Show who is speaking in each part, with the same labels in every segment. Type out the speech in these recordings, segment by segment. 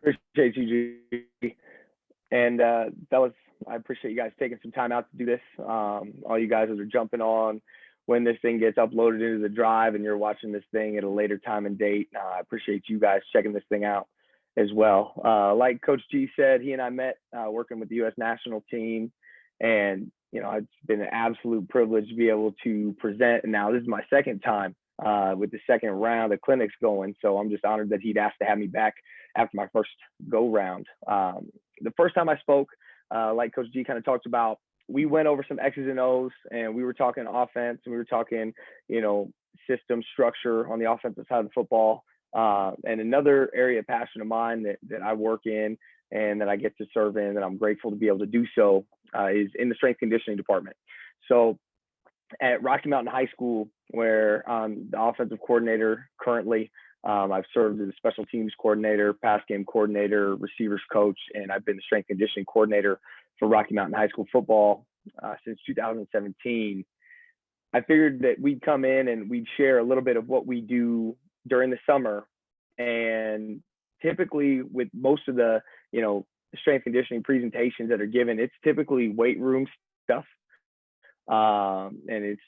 Speaker 1: Appreciate you, G. And fellas, I appreciate you guys taking some time out to do this. All you guys that are jumping on when this thing gets uploaded into the drive and you're watching this thing at a later time and date. I appreciate you guys checking this thing out as well. Like Coach G said, he and I met working with the U.S. national team, and it's been an absolute privilege to be able to present. And now this is my second time with the second round of clinics going, so I'm just honored that he'd asked to have me back after my first go round. The first time I spoke, like Coach G kind of talked about, we went over some X's and O's, and we were talking offense, and we were talking, system structure on the offensive side of the football. And another area of passion of mine that I work in and that I get to serve in, that I'm grateful to be able to do so, is in the strength conditioning department. So at Rocky Mountain High School, where I'm the offensive coordinator currently, I've served as a special teams coordinator, pass game coordinator, receivers coach, and I've been the strength conditioning coordinator for Rocky Mountain High School football since 2017. I figured that we'd come in and we'd share a little bit of what we do during the summer. And typically with most of the, strength conditioning presentations that are given, it's typically weight room stuff. And it's,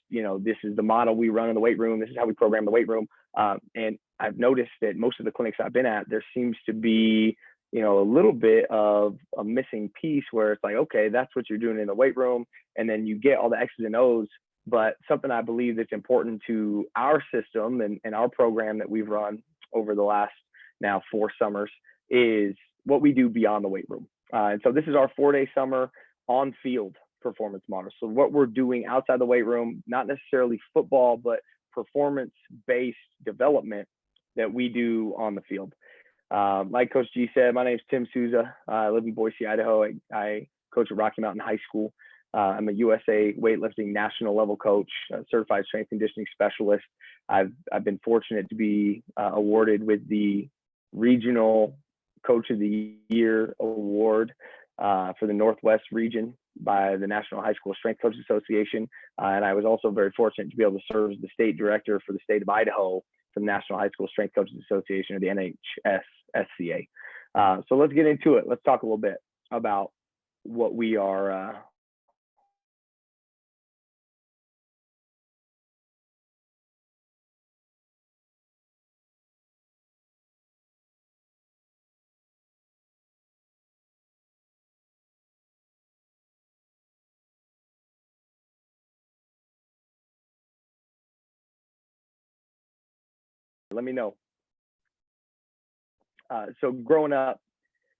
Speaker 1: this is the model we run in the weight room. This is how we program the weight room. And I've noticed that most of the clinics I've been at, there seems to be, a little bit of a missing piece where it's like, okay, that's what you're doing in the weight room. And then you get all the X's and O's. But something I believe that's important to our system and our program that we've run over the last now 4 summers is what we do beyond the weight room. And so this is our 4-day summer on field performance model. So what we're doing outside the weight room, not necessarily football, but performance-based development that we do on the field. Like Coach G said, my name is Tim Souza. I live in Boise, Idaho. I coach at Rocky Mountain High School. I'm a USA weightlifting national level coach, certified strength conditioning specialist. I've been fortunate to be awarded with the Regional Coach of the Year award for the Northwest region by the National High School Strength Coaches Association. And I was also very fortunate to be able to serve as the state director for the state of Idaho for the National High School Strength Coaches Association, or the NHSSCA. So let's get into it. Let's talk a little bit about what we are let me know. So growing up,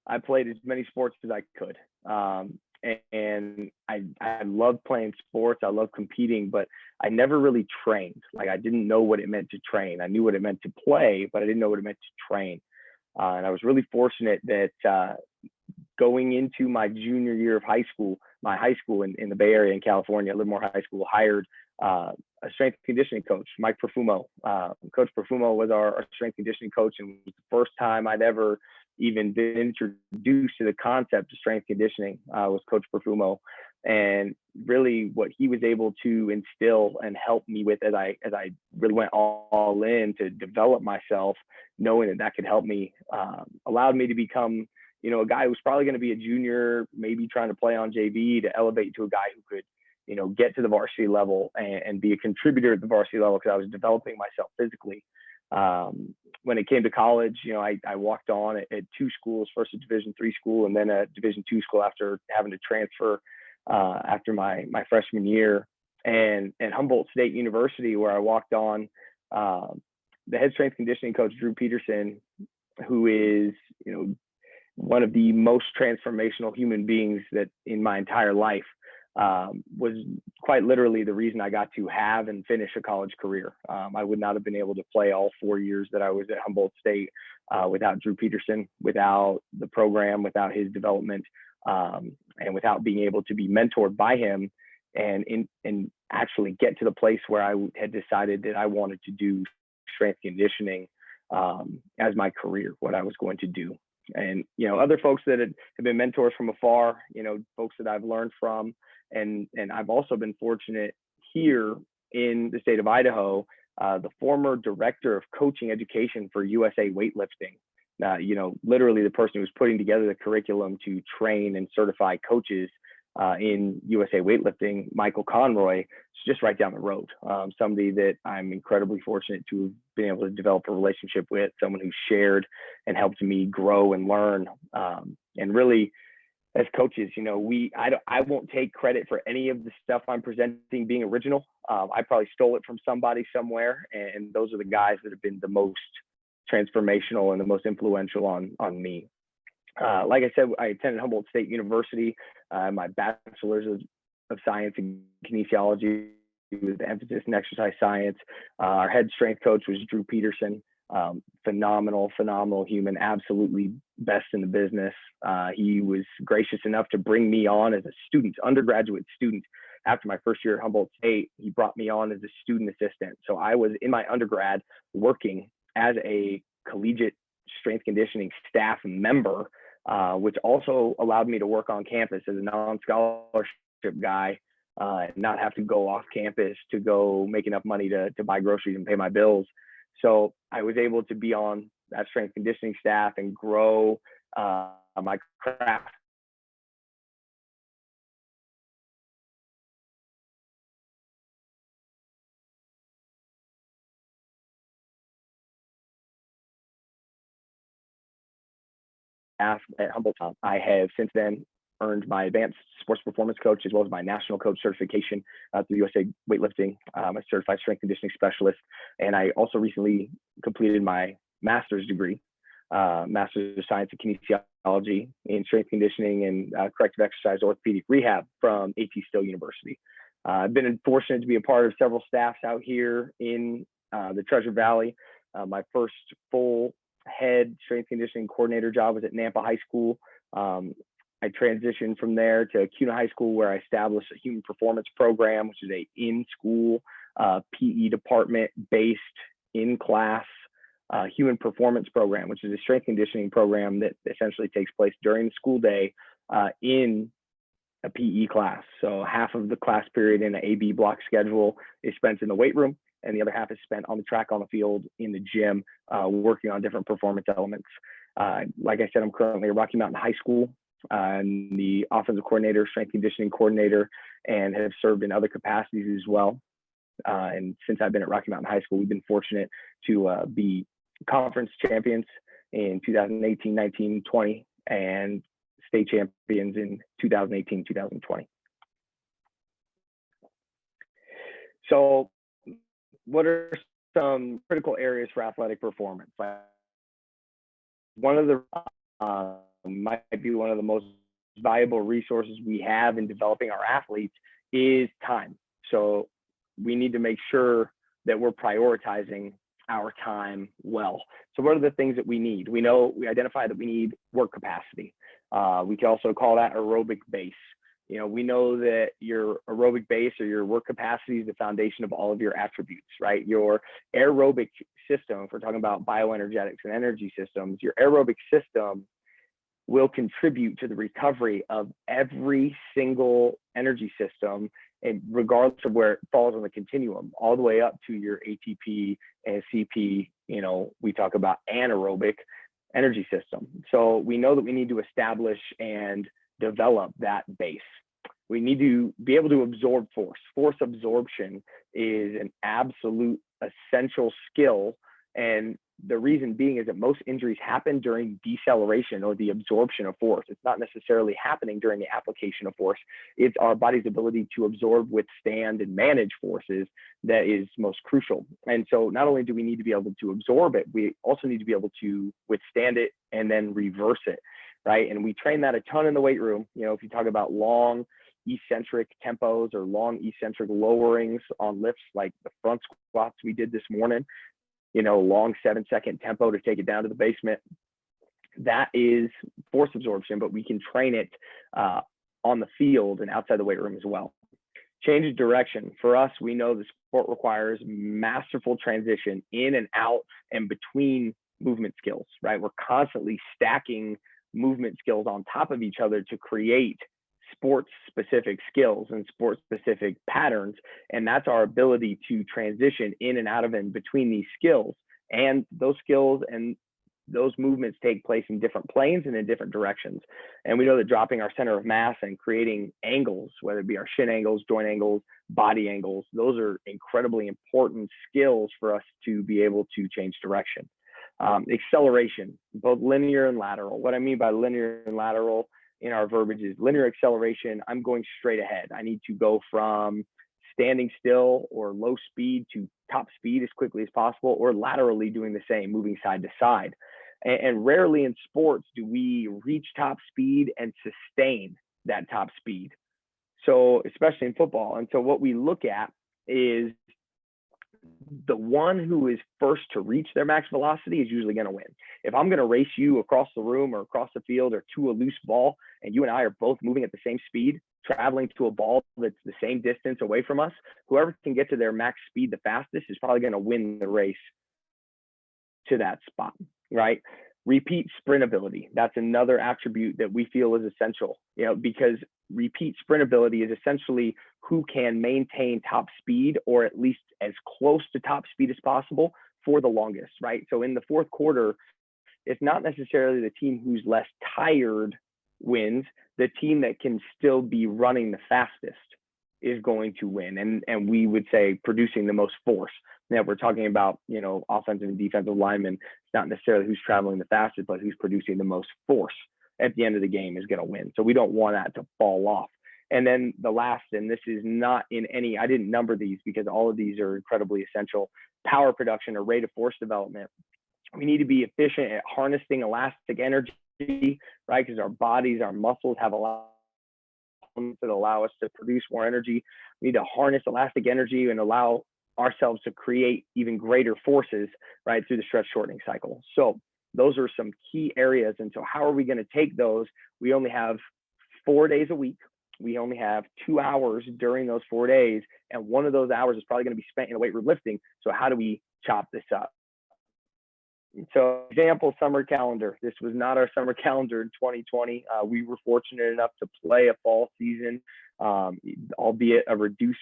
Speaker 1: I played as many sports as I could. And I loved playing sports. I loved competing, but I never really trained. Like, I didn't know what it meant to train. I knew what it meant to play, but I didn't know what it meant to train. And I was really fortunate that going into my junior year of high school, my high school in the Bay Area in California, Livermore High School, hired a strength conditioning coach, Mike Perfumo. Coach Perfumo was our strength conditioning coach, and it was the first time I'd ever even been introduced to the concept of strength conditioning was Coach Perfumo. And really what he was able to instill and help me with as I really went all in to develop myself, knowing that could help me, allowed me to become, a guy who's probably going to be a junior, maybe trying to play on JV, to elevate to a guy who could, get to the varsity level and be a contributor at the varsity level, because I was developing myself physically. When it came to college, I walked on at 2 schools, first a Division III school and then a Division II school after having to transfer after my freshman year. And Humboldt State University, where I walked on, the head strength conditioning coach, Drew Peterson, who is, one of the most transformational human beings that in my entire life, was quite literally the reason I got to have and finish a college career. I would not have been able to play all 4 years that I was at Humboldt State without Drew Peterson, without the program, without his development, and without being able to be mentored by him and actually get to the place where I had decided that I wanted to do strength conditioning as my career, what I was going to do. And, other folks that have been mentors from afar, folks that I've learned from. And I've also been fortunate here in the state of Idaho, the former director of coaching education for USA weightlifting literally the person who was putting together the curriculum to train and certify coaches in USA weightlifting, Michael Conroy, is just right down the road. Somebody that I'm incredibly fortunate to have been able to develop a relationship with, someone who shared and helped me grow and learn. And really, as coaches, I won't take credit for any of the stuff I'm presenting being original. I probably stole it from somebody somewhere, and those are the guys that have been the most transformational and the most influential on me. Like I said, I attended Humboldt State University, my bachelor's of science in kinesiology with emphasis in exercise science. Our head strength coach was Drew Peterson. Phenomenal human, absolutely best in the business. He was gracious enough to bring me on as a student, undergraduate student. After my first year at Humboldt State, he brought me on as a student assistant. So I was in my undergrad working as a collegiate strength conditioning staff member, which also allowed me to work on campus as a non-scholarship guy, and not have to go off campus to go make enough money to buy groceries and pay my bills. So I was able to be on that strength conditioning staff and grow my craft. At Humboldt. I have since then earned my advanced sports performance coach as well as my national coach certification through USA Weightlifting. I'm a certified strength conditioning specialist, and I also recently completed my master's degree, master's of science in kinesiology in strength conditioning and corrective exercise orthopedic rehab from A.T. Still University. I've been fortunate to be a part of several staffs out here in the Treasure Valley. My first full head strength conditioning coordinator job was at Nampa High School. I transitioned from there to CUNA High School, where I established a human performance program, which is a in-school PE department based in-class human performance program, which is a strength conditioning program that essentially takes place during the school day in a PE class. So half of the class period in an AB block schedule is spent in the weight room, and the other half is spent on the track, on the field, in the gym, working on different performance elements. Like I said, I'm currently at Rocky Mountain High School, the offensive coordinator, strength conditioning coordinator, and have served in other capacities as well. And since I've been at Rocky Mountain High School, we've been fortunate to be conference champions in 2018, 19, 20, and state champions in 2018, 2020. So what are some critical areas for athletic performance? One of the might be one of the most valuable resources we have in developing our athletes is time. So we need to make sure that we're prioritizing our time well. So what are the things that we need? We identify that we need work capacity. We can also call that aerobic base. We know that your aerobic base or your work capacity is the foundation of all of your attributes, right? Your aerobic system, if we're talking about bioenergetics and energy systems, your aerobic system will contribute to the recovery of every single energy system, and regardless of where it falls on the continuum, all the way up to your ATP and CP, we talk about anaerobic energy system. So we know that we need to establish and develop that base. We need to be able to absorb force. Force absorption is an absolute essential skill. And the reason being is that most injuries happen during deceleration or the absorption of force. It's not necessarily happening during the application of force. It's our body's ability to absorb, withstand, and manage forces that is most crucial. And so not only do we need to be able to absorb it, we also need to be able to withstand it and then reverse it, right? And we train that a ton in the weight room. If you talk about long eccentric tempos or long eccentric lowerings on lifts, like the front squats we did this morning, long 7-second tempo to take it down to the basement. That is force absorption, but we can train it on the field and outside the weight room as well. Change of direction. For us, we know the sport requires masterful transition in and out and between movement skills, right? We're constantly stacking movement skills on top of each other to create sports-specific skills and sports-specific patterns, and that's our ability to transition in and out of and between these skills. And those skills and those movements take place in different planes and in different directions. And we know that dropping our center of mass and creating angles, whether it be our shin angles, joint angles, body angles, those are incredibly important skills for us to be able to change direction. Acceleration, both linear and lateral. What I mean by linear and lateral in our verbiage is linear acceleration. I'm going straight ahead. I need to go from standing still or low speed to top speed as quickly as possible, or laterally doing the same, moving side to side. And rarely in sports do we reach top speed and sustain that top speed. So especially in football. And so what we look at is the one who is first to reach their max velocity is usually going to win. If I'm going to race you across the room or across the field or to a loose ball, and you and I are both moving at the same speed, traveling to a ball that's the same distance away from us, whoever can get to their max speed the fastest is probably going to win the race to that spot, right? Repeat sprint ability. That's another attribute that we feel is essential, because repeat sprint ability is essentially who can maintain top speed, or at least as close to top speed as possible for the longest, right? So in the fourth quarter, it's not necessarily the team who's less tired wins. The team that can still be running the fastest is going to win. And we would say producing the most force. Now, we're talking about, offensive and defensive linemen. It's not necessarily who's traveling the fastest, but who's producing the most force at the end of the game is going to win. So we don't want that to fall off. And then the last, and this is not in any, I didn't number these because all of these are incredibly essential, power production or rate of force development. We need to be efficient at harnessing elastic energy, right? Because our bodies, our muscles have a lot that allow us to produce more energy. We need to harness elastic energy and allow ourselves to create even greater forces, right, through the stretch shortening cycle. So those are some key areas. And so how are we going to take those? We only have 4 days a week. We only have 2 hours during those 4 days. And one of those hours is probably going to be spent in weight room lifting. So how do we chop this up? So example, summer calendar. This was not our summer calendar in 2020. We were fortunate enough to play a fall season, albeit a reduced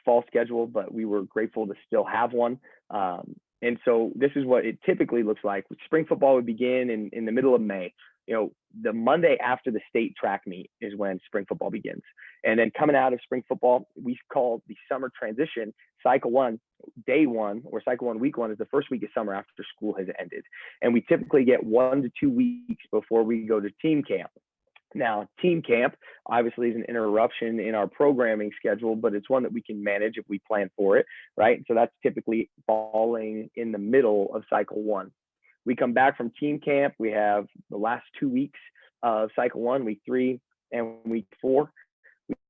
Speaker 1: fall schedule, but we were grateful to still have one. And so this is what it typically looks like. Spring football would begin in the middle of May. The Monday after the state track meet is when spring football begins. And then coming out of spring football, we call the summer transition cycle one, day one, or cycle one, week one is the first week of summer after school has ended. And we typically get 1 to 2 weeks before we go to team camp. Now, team camp obviously is an interruption in our programming schedule, but it's one that we can manage if we plan for it, right? So that's typically falling in the middle of cycle one. We come back from team camp. We have the last 2 weeks of cycle one, week 3 and week 4.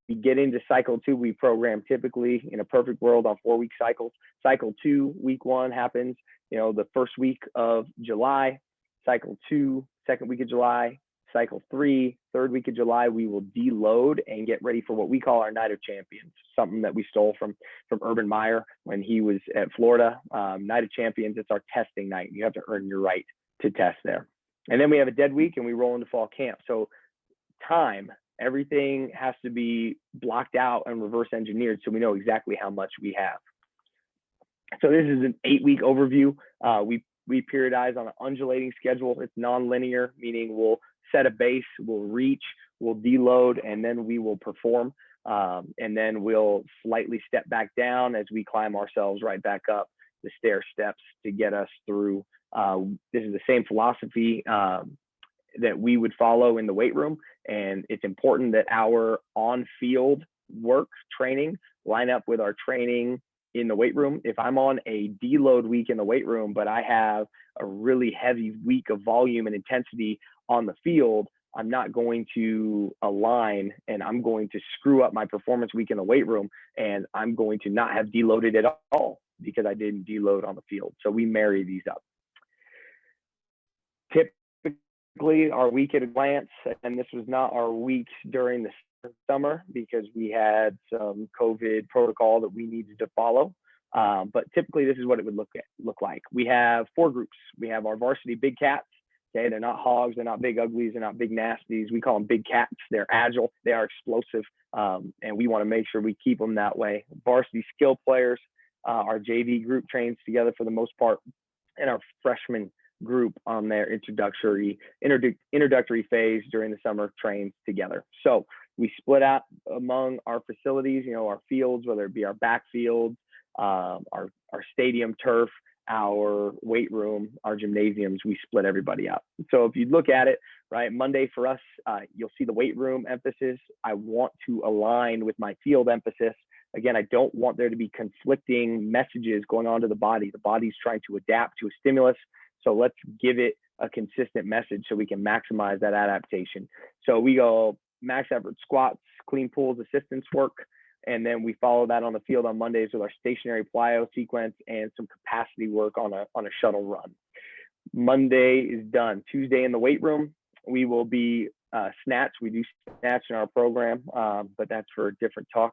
Speaker 1: We get into cycle 2. We program typically in a perfect world on 4-week cycles. Cycle 2, week 1 happens, the first week of July. Cycle 2, second week of July. Cycle 3, third week of July, we will deload and get ready for what we call our Night of Champions, something that we stole from Urban Meyer when he was at Florida. Night of Champions, it's our testing night. You have to earn your right to test there. And then we have a dead week and we roll into fall camp. So time, everything has to be blocked out and reverse engineered so we know exactly how much we have. So this is an 8-week overview. We periodize on an undulating schedule. It's non-linear, meaning we'll set a base, we'll reach, we'll deload, and then we will perform. And then we'll slightly step back down as we climb ourselves right back up the stair steps to get us through. This is the same philosophy that we would follow in the weight room. And it's important that our on-field work training line up with our training in the weight room. If I'm on a deload week in the weight room, but I have a really heavy week of volume and intensity on the field, I'm not going to align and I'm going to screw up my performance week in the weight room, and I'm going to not have deloaded at all because I didn't deload on the field. So we marry these up. Typically our week at a glance, and this was not our weeks during the summer because we had some COVID protocol that we needed to follow. But typically this is what it would look like. We have 4 groups. We have our varsity big cats. Okay, they're not hogs, they're not big uglies, they're not big nasties. We call them big cats. They're agile, they are explosive, and we want to make sure we keep them that way. Varsity skill players, our JV group trains together for the most part, and our freshman group on their introductory phase during the summer trains together. So we split out among our facilities, our fields, whether it be our backfields, our stadium turf, our weight room, our gymnasiums, we split everybody up. So if you look at it, right, Monday for us, you'll see the weight room emphasis. I want to align with my field emphasis. Again, I don't want there to be conflicting messages going on to the body. The body's trying to adapt to a stimulus. So let's give it a consistent message so we can maximize that adaptation. So we go max effort squats, clean pulls, assistance work. And then we follow that on the field on Mondays with our stationary plyo sequence and some capacity work on a shuttle run. Monday is done. Tuesday in the weight room, we will be snatch. We do snatch in our program, but that's for a different talk.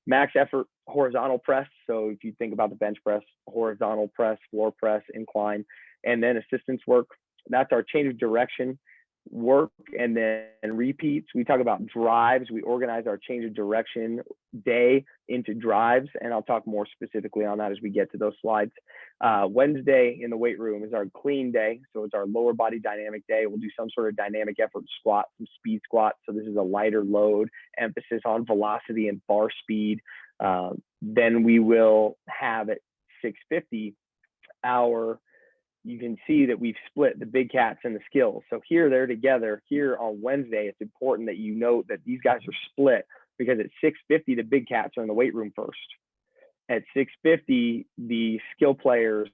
Speaker 1: Max effort horizontal press. So if you think about the bench press, horizontal press, floor press, incline, and then assistance work. That's our change of direction work, and then repeats. We talk about drives. We organize our change of direction day into drives, and I'll talk more specifically on that as we get to those slides. Wednesday in the weight room is our clean day, so it's our lower body dynamic day. We'll do some sort of dynamic effort squat, some speed squats. So this is a lighter load, emphasis on velocity and bar speed. Then we will have at 650 you can see that we've split the big cats and the skills. So here they're together. Here on Wednesday, it's important that you note that these guys are split, because at 650, the big cats are in the weight room first. At 650, the skill players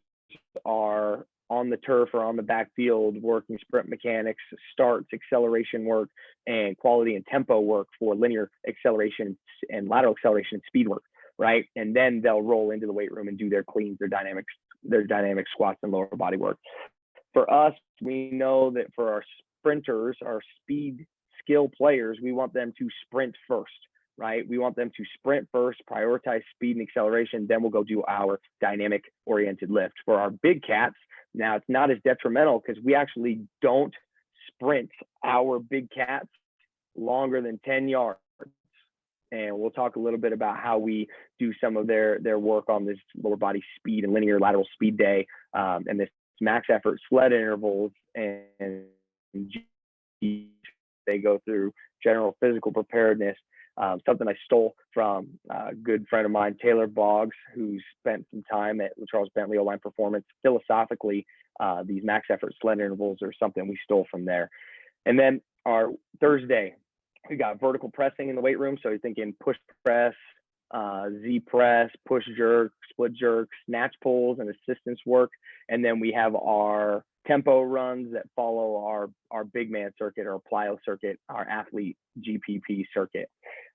Speaker 1: are on the turf or on the backfield working sprint mechanics, starts, acceleration work, and quality and tempo work for linear acceleration and lateral acceleration and speed work, right? And then they'll roll into the weight room and do their cleans, their dynamic squats and lower body work. For us, we know that for our sprinters, our speed skill players, we want them to sprint first, right? We want them to sprint first, prioritize speed and acceleration, then we'll go do our dynamic oriented lift. For our big cats, now it's not as detrimental because we actually don't sprint our big cats longer than 10 yards. And we'll talk a little bit about how we do some of their work on this lower body speed and linear lateral speed day, and this max effort sled intervals, and they go through general physical preparedness. Something I stole from a good friend of mine, Taylor Boggs, who spent some time at Charles Bentley O-Line Performance. Philosophically, these max effort sled intervals are something we stole from there. And then our Thursday, we got vertical pressing in the weight room. So you're thinking push press, Z press, push jerk, split jerk, snatch pulls, and assistance work. And then we have our tempo runs that follow our big man circuit, or plyo circuit, our athlete GPP circuit.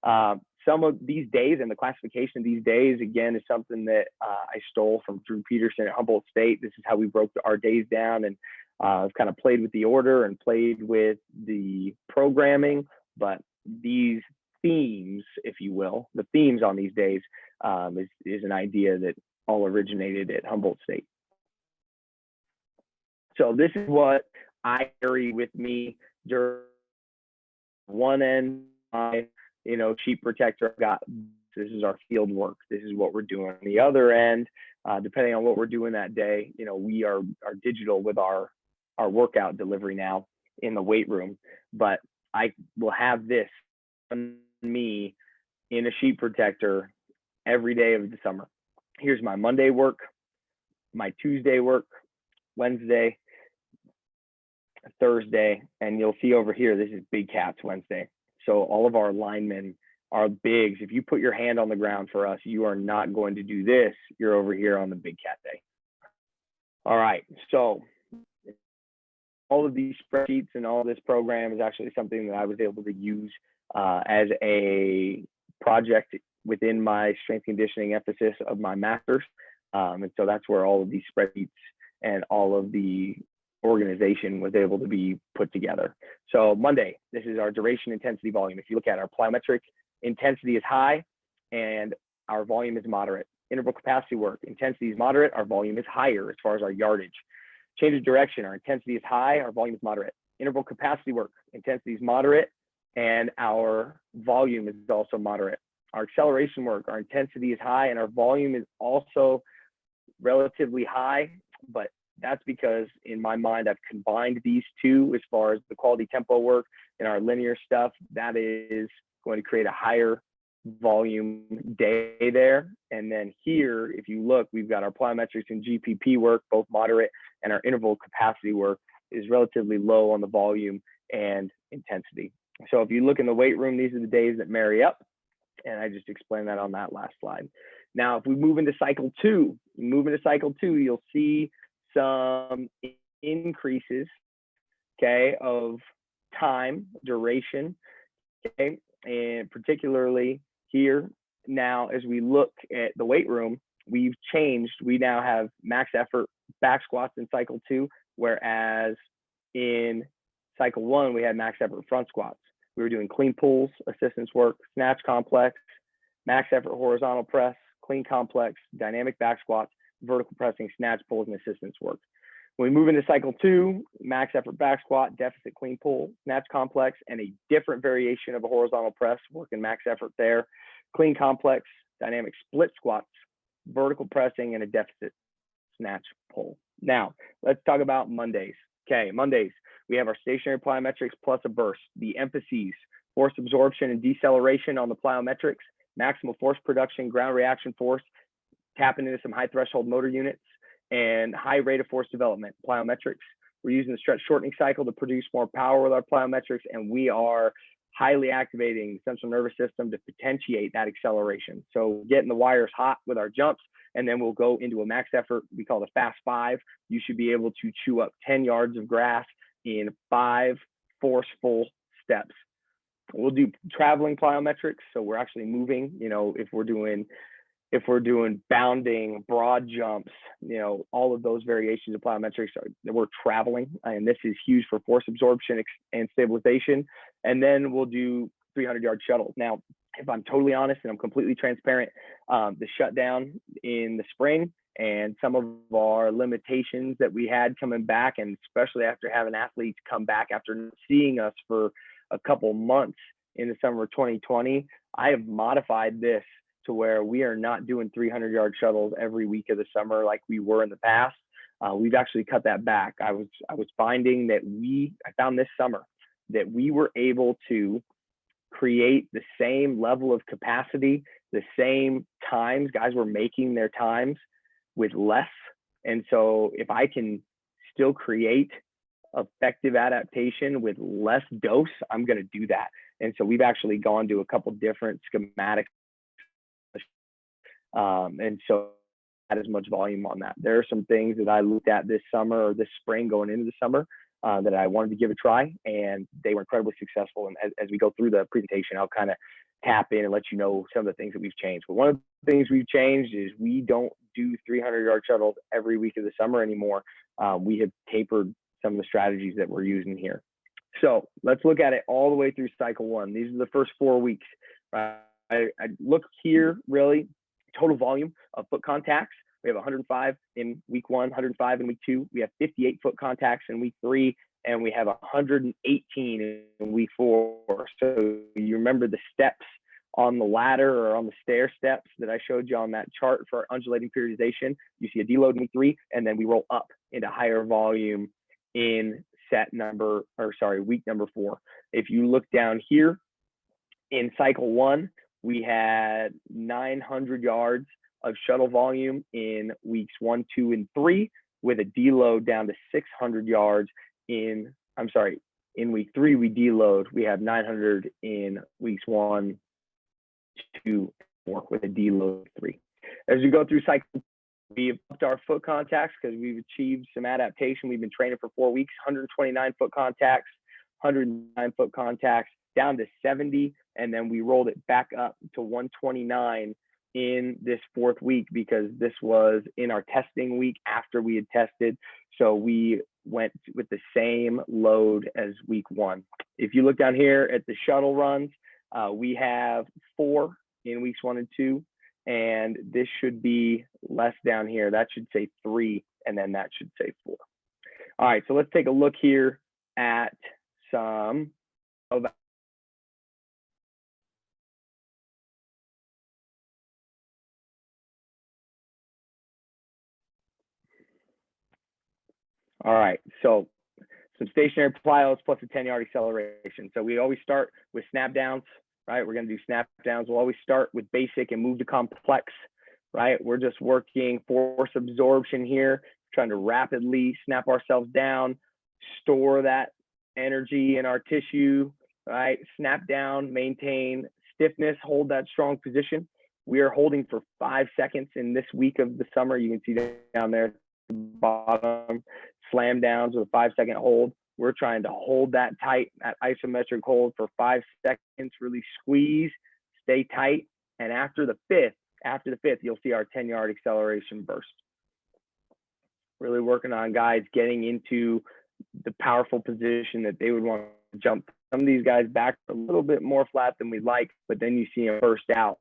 Speaker 1: Some of these days, and the classification of these days, again, is something that I stole from Drew Peterson at Humboldt State. This is how we broke our days down, and I've kind of played with the order and played with the programming. But these themes, if you will, the themes on these days is an idea that all originated at Humboldt State. So this is what I carry with me during one end, my sheet protector. I've got, this is our field work. This is what we're doing. On the other end, depending on what we're doing that day, we are digital with our workout delivery now in the weight room. But I will have this on me in a sheet protector every day of the summer. Here's my Monday work, my Tuesday work, Wednesday, Thursday, and you'll see over here, this is Big Cats Wednesday. So all of our linemen are bigs. If you put your hand on the ground for us, you are not going to do this. You're over here on the Big Cat day. All right, so all of these spreadsheets and all this program is actually something that I was able to use as a project within my strength conditioning emphasis of my master's. And so that's where all of these spreadsheets and all of the organization was able to be put together. So Monday, this is our duration, intensity, volume. If you look at our plyometric, intensity is high and our volume is moderate. Interval capacity work, intensity is moderate, our volume is higher as far as our yardage. Change of direction, our intensity is high, our volume is moderate. Interval capacity work, intensity is moderate, and our volume is also moderate. Our acceleration work, our intensity is high, and our volume is also relatively high, but That's because in my mind, I've combined these two as far as the quality tempo work and our linear stuff. That is going to create a higher volume day there. And then here, if you look, we've got our plyometrics and GPP work, both moderate, and our interval capacity work is relatively low on the volume and intensity. So if you look in the weight room, these are the days that marry up. And I just explained that on that last slide. Now, if we move into cycle two, you'll see some increases, okay, of time, duration, okay, and particularly here. Now, as we look at the weight room, we've changed. We now have max effort back squats in cycle two, whereas in cycle one, we had max effort front squats. We were doing clean pulls, assistance work, snatch complex, max effort horizontal press, clean complex, dynamic back squats, vertical pressing, snatch pulls, and assistance work. When we move into cycle two, max effort back squat, deficit clean pull, snatch complex, and a different variation of a horizontal press, working max effort there, clean complex, dynamic split squats, vertical pressing, and a deficit snatch pull. Now, let's talk about Mondays. Okay, Mondays, we have our stationary plyometrics plus a burst. The emphases, force absorption and deceleration on the plyometrics, maximal force production, ground reaction force, tapping into some high threshold motor units, and high rate of force development, plyometrics. We're using the stretch shortening cycle to produce more power with our plyometrics, and we are highly activating the central nervous system to potentiate that acceleration. So getting the wires hot with our jumps, and then we'll go into a max effort we call the fast five. You should be able to chew up 10 yards of grass in 5 forceful steps. We'll do traveling plyometrics, so we're actually moving. You know, if we're doing bounding, broad jumps, you know, all of those variations of plyometrics we're traveling, and this is huge for force absorption and stabilization. And then we'll do 300-yard shuttles. Now, if I'm totally honest and I'm completely transparent, the shutdown in the spring and some of our limitations that we had coming back, and especially after having athletes come back after seeing us for a couple months in the summer of 2020, I have modified this to where we are not doing 300-yard shuttles every week of the summer like we were in the past. We've actually cut that back. I was finding that I found this summer that we were able to create the same level of capacity, the same times. Guys were making their times with less. And so if I can still create effective adaptation with less dose, I'm going to do that. And so we've actually gone to a couple different schematics. And so not as much volume on that. There are some things that I looked at this summer or this spring going into the summer that I wanted to give a try, and they were incredibly successful. And as we go through the presentation, I'll kind of tap in and let you know some of the things that we've changed. But one of the things we've changed is we don't do 300-yard shuttles every week of the summer anymore. We have tapered some of the strategies that we're using here. So let's look at it all the way through cycle one. These are the first 4 weeks. I look here, really, total volume of foot contacts. We have 105 in week 1, 105 in week 2. We have 58 foot contacts in week 3, and we have 118 in week 4. So you remember the steps on the ladder or on the stair steps that I showed you on that chart for our undulating periodization. You see a deload in week 3, and then we roll up into higher volume in week number 4. If you look down here in cycle 1, we had 900 yards of shuttle volume in weeks 1, 2, and 3, with a deload down to 600 yards in week 3. We deload. We have 900 in weeks 1, 2, 4 with a deload of 3. As we go through cycle, we've upped our foot contacts because we've achieved some adaptation. We've been training for 4 weeks, 129 foot contacts, 109 foot contacts, down to 70, and then we rolled it back up to 129 in this 4th week because this was in our testing week after we had tested. So we went with the same load as week 1. If you look down here at the shuttle runs, we have 4 in weeks 1 and 2, and this should be less down here. That should say 3, and then that should say 4. All right, so let's take a look here at some of All right, so some stationary plyos plus a 10-yard acceleration. So we always start with snap downs, right? We're going to do snap downs. We'll always start with basic and move to complex, right? We're just working force absorption here, trying to rapidly snap ourselves down, store that energy in our tissue, right? Snap down, maintain stiffness, hold that strong position. We are holding for 5 seconds in this week of the summer. You can see down there at the bottom, slam downs with a 5-second hold. We're trying to hold that tight, that isometric hold for 5 seconds, really squeeze, stay tight. And after the fifth, you'll see our 10-yard acceleration burst. Really working on guys getting into the powerful position that they would want to jump. Some of these guys back a little bit more flat than we'd like, but then you see them burst out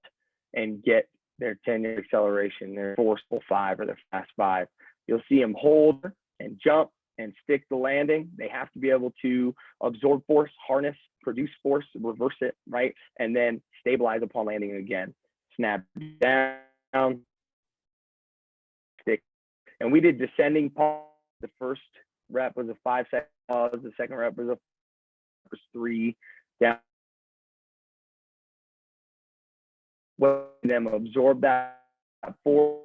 Speaker 1: and get their 10-yard acceleration, their forceful 5 or their fast 5. You'll see them hold and jump and stick the landing. They have to be able to absorb force, harness, produce force, reverse it, right? And then stabilize upon landing again. Snap down, stick. And we did descending pause. The first rep was a 5-second pause. The second rep was 3 down. Let them absorb that 4.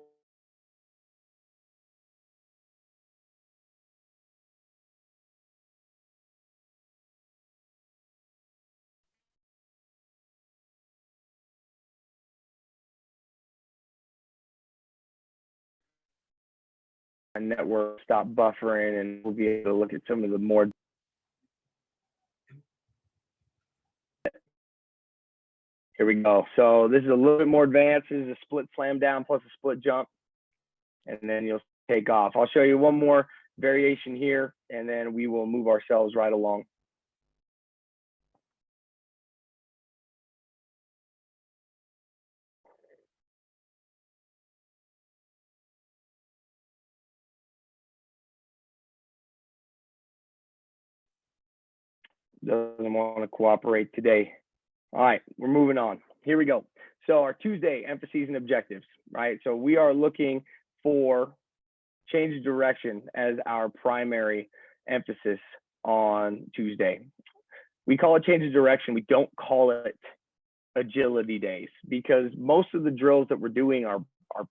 Speaker 1: Network stop buffering, and we'll be able to look at some of the more. Here we go. So this is a little bit more advanced. This is a split slam down plus a split jump, and then you'll take off. I'll show you one more variation here, and then we will move ourselves right along. Doesn't want to cooperate today. All right, we're moving on. Here we go. So our Tuesday emphases and objectives, right? So we are looking for change of direction as our primary emphasis on Tuesday. We call it change of direction. We don't call it agility days because most of the drills that we're doing are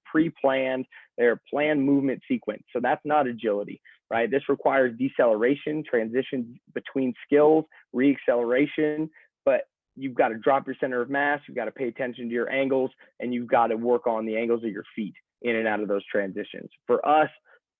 Speaker 1: pre-planned. They're planned movement sequence. So that's not agility, right? This requires deceleration, transition between skills, reacceleration, but you've got to drop your center of mass. You've got to pay attention to your angles, and you've got to work on the angles of your feet in and out of those transitions. For us,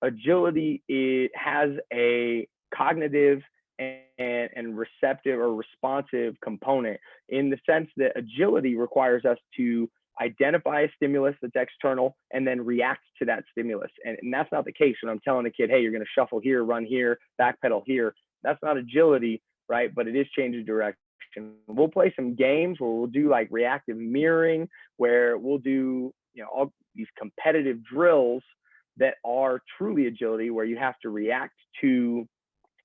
Speaker 1: agility, it has a cognitive and receptive or responsive component in the sense that agility requires us to identify a stimulus that's external and then react to that stimulus. And that's not the case when I'm telling a kid, hey, you're going to shuffle here, run here, backpedal here. That's not agility, right? But it is change of direction. We'll play some games where we'll do like reactive mirroring, where we'll do, all these competitive drills that are truly agility, where you have to react to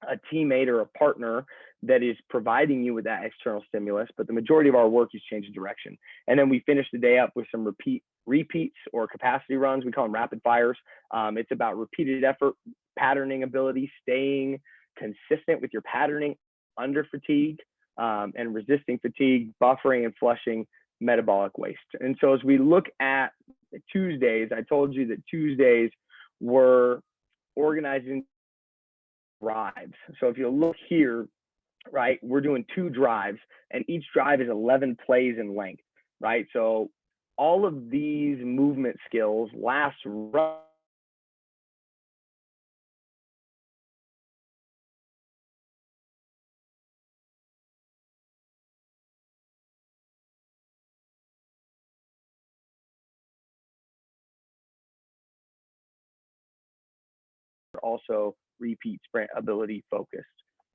Speaker 1: a teammate or a partner that is providing you with that external stimulus. But the majority of our work is change of direction. And then we finish the day up with some repeats or capacity runs. We call them rapid fires. It's about repeated effort, patterning ability, staying consistent with your patterning under fatigue, and resisting fatigue, buffering and flushing metabolic waste. And so as we look at Tuesdays, I told you that Tuesdays were organizing drives. So if you look here, right, we're doing 2 drives, and each drive is 11 plays in length, right? So all of these movement skills last also repeat sprint ability focused,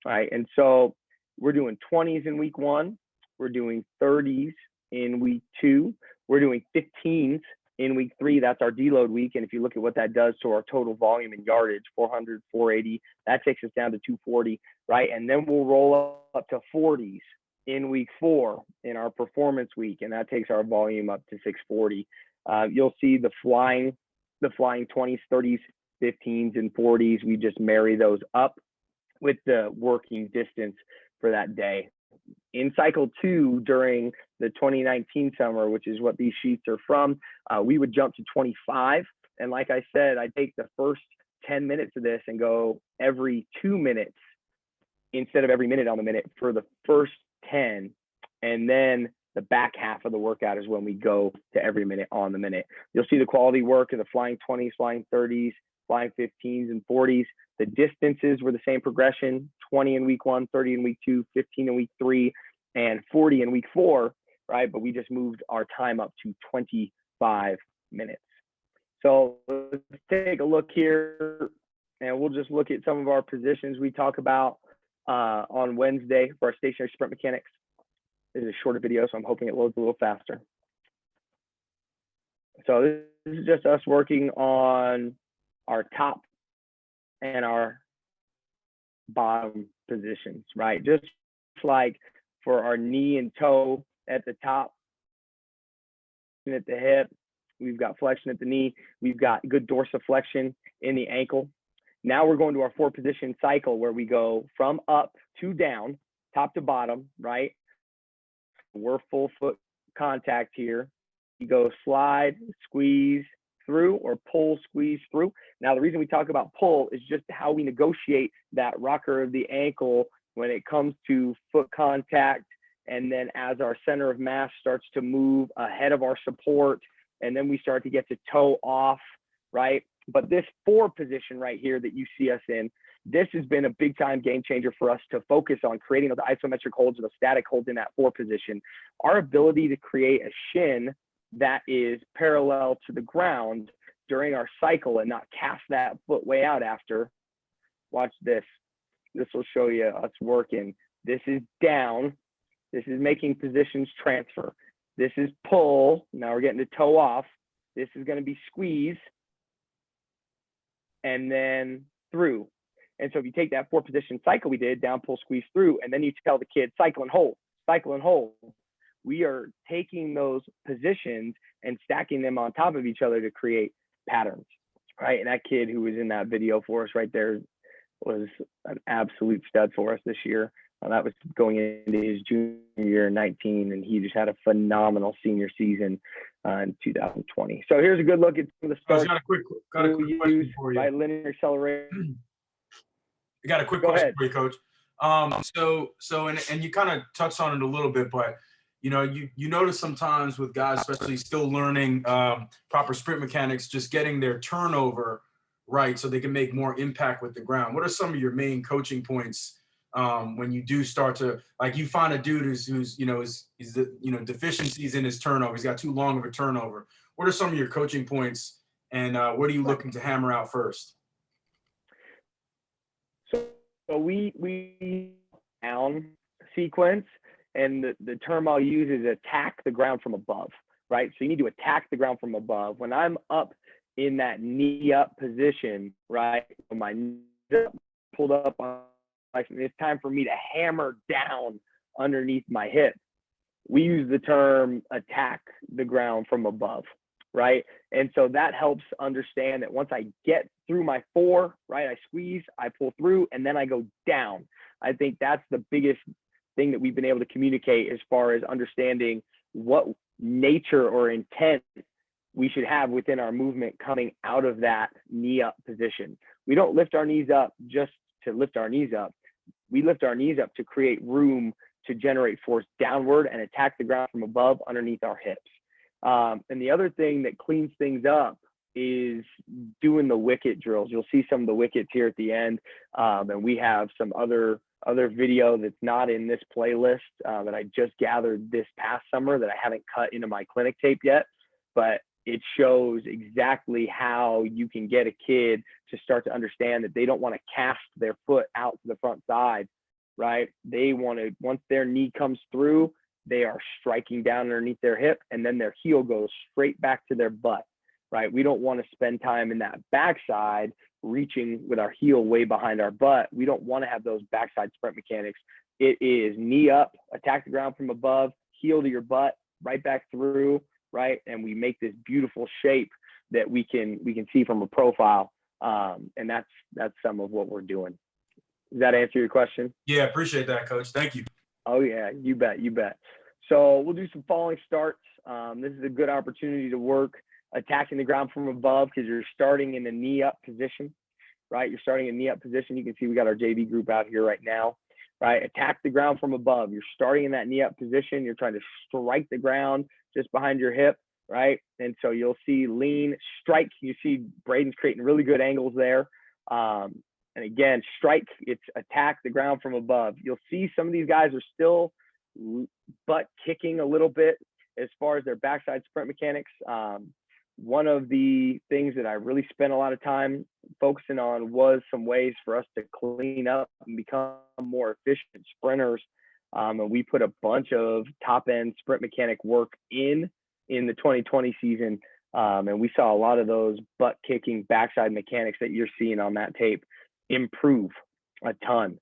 Speaker 1: right? And so we're doing 20s in week 1, we're doing 30s in week 2, we're doing 15s in week 3. That's our deload week. And if you look at what that does to our total volume and yardage, 400, 480, that takes us down to 240, right? And then we'll roll up to 40s in week 4 in our performance week, and that takes our volume up to 640. You'll see the flying 20s, 30s 15s and 40s. We just marry those up with the working distance for that day. In cycle 2 during the 2019 summer, which is what these sheets are from, we would jump to 25. And like I said, I take the first 10 minutes of this and go every 2 minutes instead of every minute on the minute for the first 10. And then the back half of the workout is when we go to every minute on the minute. You'll see the quality work of the flying 20s, flying 30s, flying 15s and 40s. The distances were the same progression: 20 in week 1, 30 in week 2, 15 in week 3, and 40 in week 4, right? But we just moved our time up to 25 minutes. So let's take a look here, and we'll just look at some of our positions we talk about on Wednesday for our stationary sprint mechanics. This is a shorter video, so I'm hoping it loads a little faster. So this is just us working on our top and our bottom positions, right? Just like for our knee and toe at the top, and at the hip, we've got flexion at the knee, we've got good dorsiflexion in the ankle. Now we're going to our 4-position cycle where we go from up to down, top to bottom, right? We're full foot contact here. You go slide, squeeze through, or pull, squeeze through. Now, the reason we talk about pull is just how we negotiate that rocker of the ankle when it comes to foot contact. And then as our center of mass starts to move ahead of our support, and then we start to get to toe off, right? But this 4 position right here that you see us in, this has been a big time game changer for us to focus on creating those isometric holds or the static holds in that 4 position. Our ability to create a shin that is parallel to the ground during our cycle and not cast that foot way out after. Watch this. This will show you us working. This is down. This is making positions transfer. This is pull. Now we're getting to toe off. This is going to be squeeze. And then through. And so if you take that 4-position cycle we did, down, pull, squeeze, through, and then you tell the kid, cycle and hold, cycle and hold. We are taking those positions and stacking them on top of each other to create patterns, right? And that kid who was in that video for us right there was an absolute stud for us this year. That was going into his junior year in 19, and he just had a phenomenal senior season in 2020. So here's a good look at some of the starts.
Speaker 2: I got a quick question for you.
Speaker 1: By linear acceleration.
Speaker 2: I got a quick question for you, Coach. And you kind of touched on it a little bit, but you know, you notice sometimes with guys, especially still learning proper sprint mechanics, just getting their turnover right so they can make more impact with the ground. What are some of your main coaching points when you do start to, like, you find a dude who's deficiencies in his turnover, he's got too long of a turnover? What are some of your coaching points, and what are you looking to hammer out first?
Speaker 1: So we down sequence, and the term I'll use is attack the ground from above, right? So you need to attack the ground from above. When I'm up in that knee up position, right, my knee pulled up, it's time for me to hammer down underneath my hip. We use the term attack the ground from above, right? And so that helps understand that once I get through my 4, right, I squeeze, I pull through, and then I go down. I think that's the biggest thing that we've been able to communicate as far as understanding what nature or intent we should have within our movement coming out of that knee up position. We don't lift our knees up just to lift our knees up. We lift our knees up to create room to generate force downward and attack the ground from above underneath our hips. And the other thing that cleans things up is doing the wicket drills. You'll see some of the wickets here at the end. And we have some other video that's not in this playlist that I just gathered this past summer that I haven't cut into my clinic tape yet, but it shows exactly how you can get a kid to start to understand that they don't want to cast their foot out to the front side, right? They want to, once their knee comes through, they are striking down underneath their hip, and then their heel goes straight back to their butt, right? We don't want to spend time in that backside reaching with our heel way behind our butt. We don't want to have those backside sprint mechanics. It is knee up, attack the ground from above, heel to your butt, right back through, right? And we make this beautiful shape that we can see from a profile And that's some of what we're doing. Does that answer your question?
Speaker 2: Yeah, appreciate that, Coach. Thank you.
Speaker 1: Oh yeah, you bet, you bet. So we'll do some falling starts. This is a good opportunity to work attacking the ground from above because you're starting in a knee up position, right? You're starting in knee up position. You can see we got our JV group out here right now, right? Attack the ground from above. You're starting in that knee up position. You're trying to strike the ground just behind your hip, right? And so you'll see lean, strike. You see Braden's creating really good angles there. And again, strike, it's attack the ground from above. You'll see some of these guys are still butt kicking a little bit as far as their backside sprint mechanics. One of the things that I really spent a lot of time focusing on was some ways for us to clean up and become more efficient sprinters. And we put a bunch of top end sprint mechanic work in the 2020 season. And we saw a lot of those butt kicking backside mechanics that you're seeing on that tape improve a ton.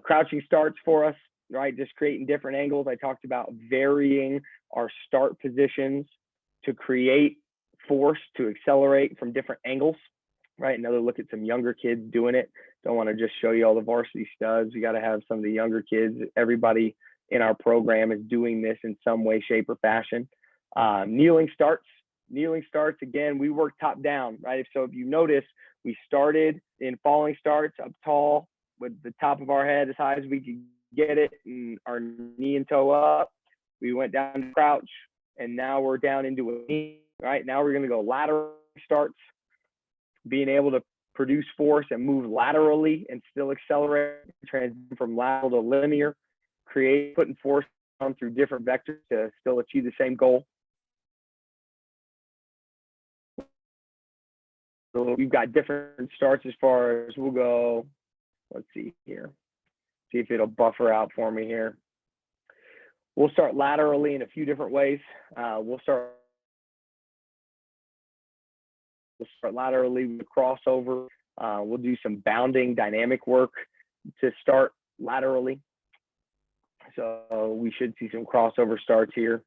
Speaker 1: Crouching starts for us, right? Just creating different angles. I talked about varying our start positions to create force to accelerate from different angles, right? Another look at some younger kids doing it. Don't want to just show you all the varsity studs. We got to have some of the younger kids. Everybody in our program is doing this in some way, shape, or fashion. Kneeling starts. Kneeling starts, again, we work top down, right? So if you notice, we started in falling starts up tall with the top of our head as high as we could get it and our knee and toe up. We went down to crouch and now we're down into a knee, right? Now we're going to go lateral starts, being able to produce force and move laterally and still accelerate, transition from lateral to linear, putting force on through different vectors to still achieve the same goal. So we've got different starts as far as we'll go. Let's see here. See if it'll buffer out for me here. We'll start laterally in a few different ways. We'll start laterally with crossover. We'll do some bounding dynamic work to start laterally. So we should see some crossover starts here.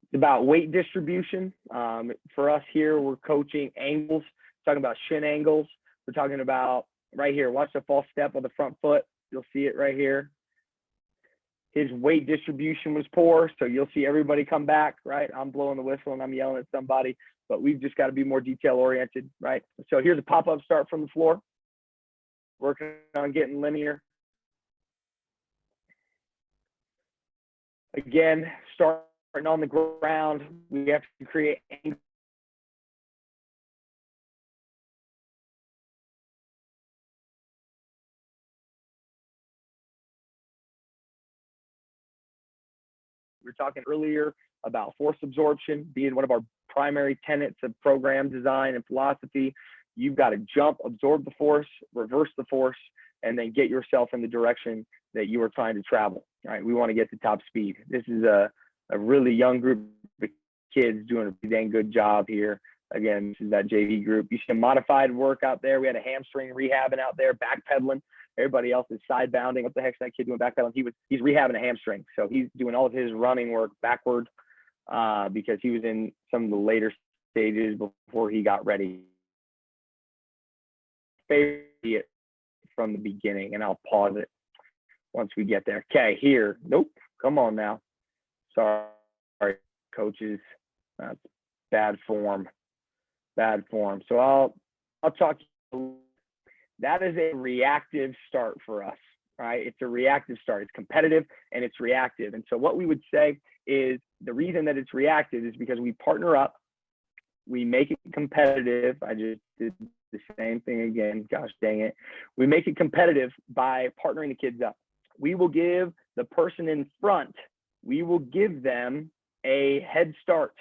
Speaker 1: It's about weight distribution. For us here, we're coaching angles, talking about shin angles. We're talking about right here, watch the false step on the front foot. You'll see it right here. His weight distribution was poor, so you'll see everybody come back, right? I'm blowing the whistle and I'm yelling at somebody, but we've just got to be more detail oriented, right? So here's a pop-up start from the floor. Working on getting linear. Again, starting on the ground, we have to create angles. We were talking earlier about force absorption being one of our primary tenets of program design and philosophy. You've got to jump, absorb the force, reverse the force, and then get yourself in the direction that you are trying to travel. All right, we want to get to top speed. This is a really young group of kids doing a pretty dang good job here. Again, this is that JV group. You see a modified work out there. We had a hamstring rehabbing out there, backpedaling. Everybody else is side bounding. What the heck's that kid doing backpedaling? He's rehabbing a hamstring. So he's doing all of his running work backward because he was in some of the later stages before he got ready. It from the beginning, and I'll pause it once we get there. Okay, here. Nope. Come on now. Sorry, coaches. That's bad form. Bad form. So I'll talk. That is a reactive start for us, right? It's a reactive start. It's competitive and it's reactive. And so what we would say is the reason that it's reactive is because we partner up, we make it competitive. I just did the same thing again. Gosh dang it. We make it competitive by partnering the kids up. We will give the person in front, we will give them a head start.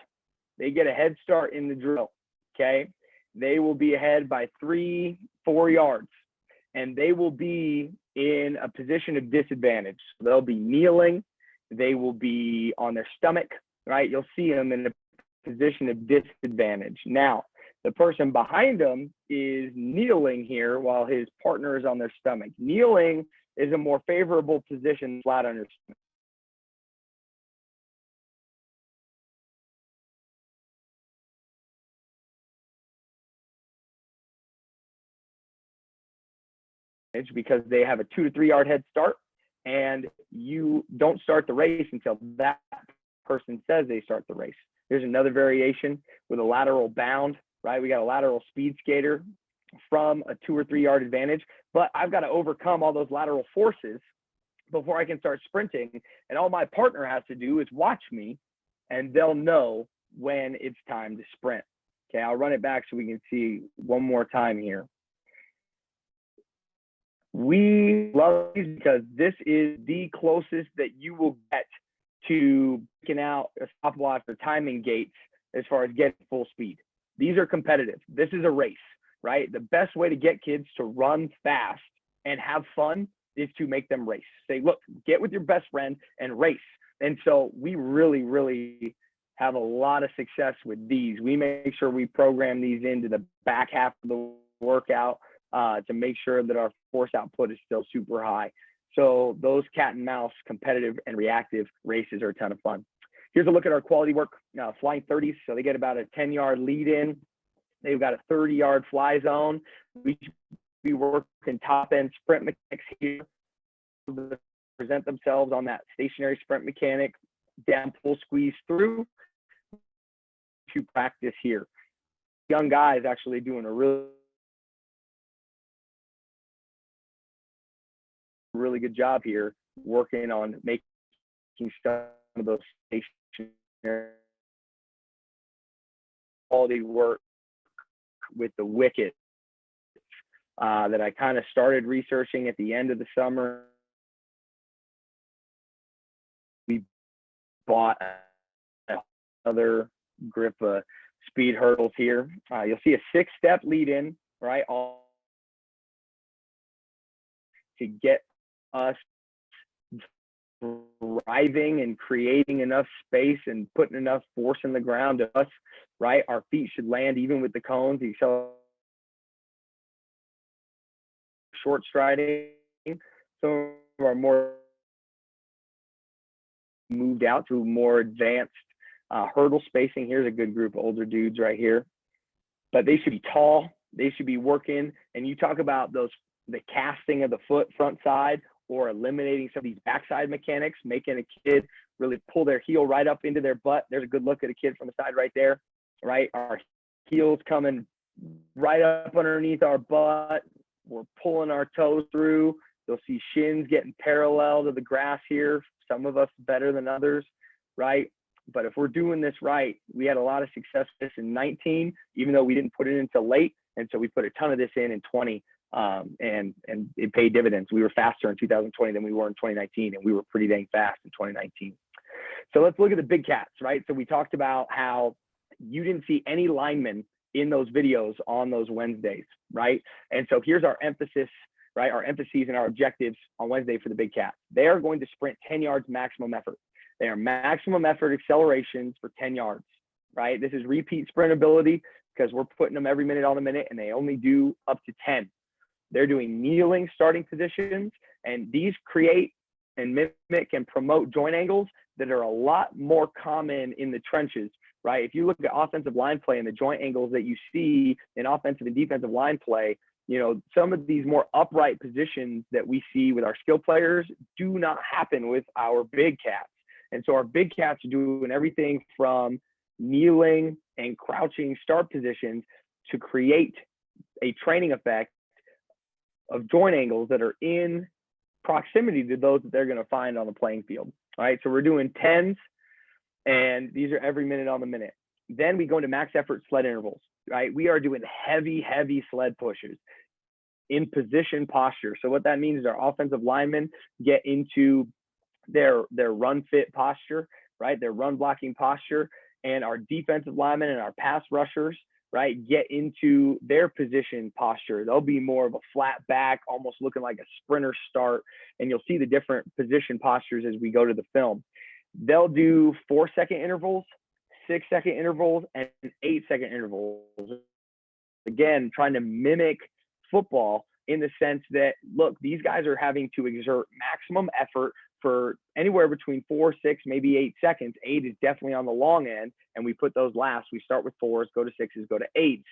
Speaker 1: They get a head start in the drill, okay? They will be ahead by 3-4 yards, and they will be in a position of disadvantage. They'll be kneeling. They will be on their stomach, right? You'll see them in a position of disadvantage. Now, the person behind them is kneeling here while his partner is on their stomach. Kneeling is a more favorable position flat on your stomach. because they have a 2 to 3 yard head start, and you don't start the race until that person says they start the race. There's another variation with a lateral bound, right? We got a lateral speed skater from a 2 or 3 yard advantage, but I've got to overcome all those lateral forces before I can start sprinting. And all my partner has to do is watch me, and they'll know when it's time to sprint. Okay, I'll run it back so we can see one more time here. We love these because this is the closest that you will get to picking out a stopwatch or timing gates as far as getting full speed. These are competitive. This is a race, right? The best way to get kids to run fast and have fun is to make them race. Say, look, get with your best friend and race. And so we really, really have a lot of success with these. We make sure we program these into the back half of the workout to make sure that our force output is still super high. So those cat and mouse competitive and reactive races are a ton of fun. Here's a look at our quality work, flying 30s. So they get about a 10-yard lead in. They've got a 30-yard fly zone. We should be working top end sprint mechanics here to present themselves on that stationary sprint mechanic, down, pull, squeeze through to practice here. Young guys actually doing a really good job here working on making some of those stationary quality work with the wicket that I kind of started researching at the end of the summer. We bought another grip of speed hurdles here. You'll see a 6-step lead in, right? All to get us driving and creating enough space and putting enough force in the ground to us, right? Our feet should land even with the cones. You saw short striding. Some of our more moved out to more advanced hurdle spacing. Here's a good group of older dudes right here, but they should be tall. They should be working. And you talk about the casting of the foot front side, or eliminating some of these backside mechanics, making a kid really pull their heel right up into their butt. There's a good look at a kid from the side right there, right? Our heels coming right up underneath our butt. We're pulling our toes through. You'll see shins getting parallel to the grass here. Some of us better than others, right? But if we're doing this right, we had a lot of success with this in 19, even though we didn't put it until late. And so we put a ton of this in 20. And it paid dividends. We were faster in 2020 than we were in 2019, and we were pretty dang fast in 2019. So let's look at the big cats, right? So we talked about how you didn't see any linemen in those videos on those Wednesdays, right? And so here's our emphasis, right? Our emphases and our objectives on Wednesday for the big cats. They are going to sprint 10 yards maximum effort. They are maximum effort accelerations for 10 yards, right? This is repeat sprint ability because we're putting them every minute on the minute, and they only do up to 10. They're doing kneeling starting positions, and these create and mimic and promote joint angles that are a lot more common in the trenches, right? If you look at offensive line play and the joint angles that you see in offensive and defensive line play, you know, some of these more upright positions that we see with our skill players do not happen with our big cats. And so our big cats are doing everything from kneeling and crouching start positions to create a training effect of joint angles that are in proximity to those that they're going to find on the playing field. All right, so we're doing 10s, and these are every minute on the minute. Then we go into max effort sled intervals, right? We are doing heavy sled pushes in position posture. So what that means is our offensive linemen get into their run fit posture, right? Their run blocking posture, and our defensive linemen and our pass rushers, right, get into their position posture. They'll be more of a flat back, almost looking like a sprinter start. And you'll see the different position postures as we go to the film. They'll do 4-second intervals, 6-second intervals, and 8-second intervals. Again, trying to mimic football in the sense that, look, these guys are having to exert maximum effort for anywhere between 4, 6, maybe 8 seconds. 8 is definitely on the long end, and we put those last. We start with 4s, go to 6s, go to 8s.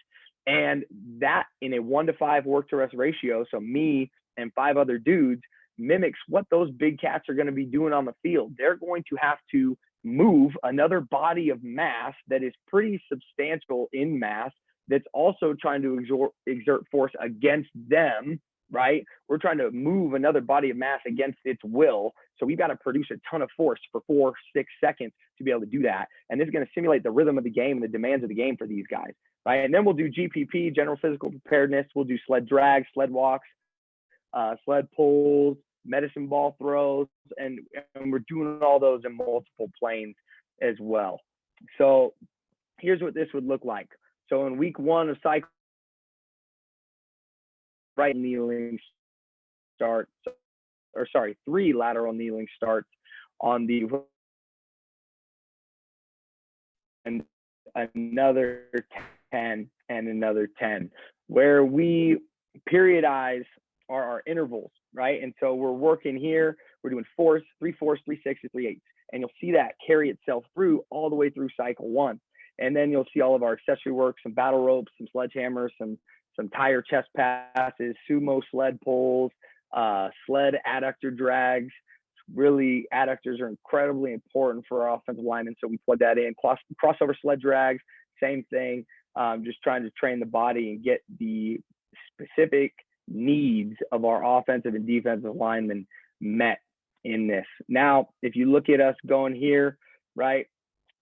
Speaker 1: And that in a 1-to-5 work to rest ratio, so me and 5 other dudes mimics what those big cats are going to be doing on the field. They're going to have to move another body of mass that is pretty substantial in mass, that's also trying to exert force against them, right? We're trying to move another body of mass against its will. So we've got to produce a ton of force for 4-6 seconds to be able to do that. And this is going to simulate the rhythm of the game and the demands of the game for these guys, right? And then we'll do GPP, general physical preparedness. We'll do sled drags, sled walks, sled pulls, medicine ball throws, and we're doing all those in multiple planes as well. So here's what this would look like. So in week 1 of cycle, right kneeling start, or sorry, 3 lateral kneeling starts on the, and another 10 and another 10, where we periodize our intervals, right? And so we're working here, we're doing 4s, 3 4s, 3 6s, 3 8s, and you'll see that carry itself through all the way through cycle 1. And then you'll see all of our accessory work, some battle ropes, some sledgehammers, some tire chest passes, sumo sled pulls, sled adductor drags. Really, adductors are incredibly important for our offensive linemen, so we plug that in. Crossover sled drags, same thing. Just trying to train the body and get the specific needs of our offensive and defensive linemen met in this. Now, if you look at us going here, right,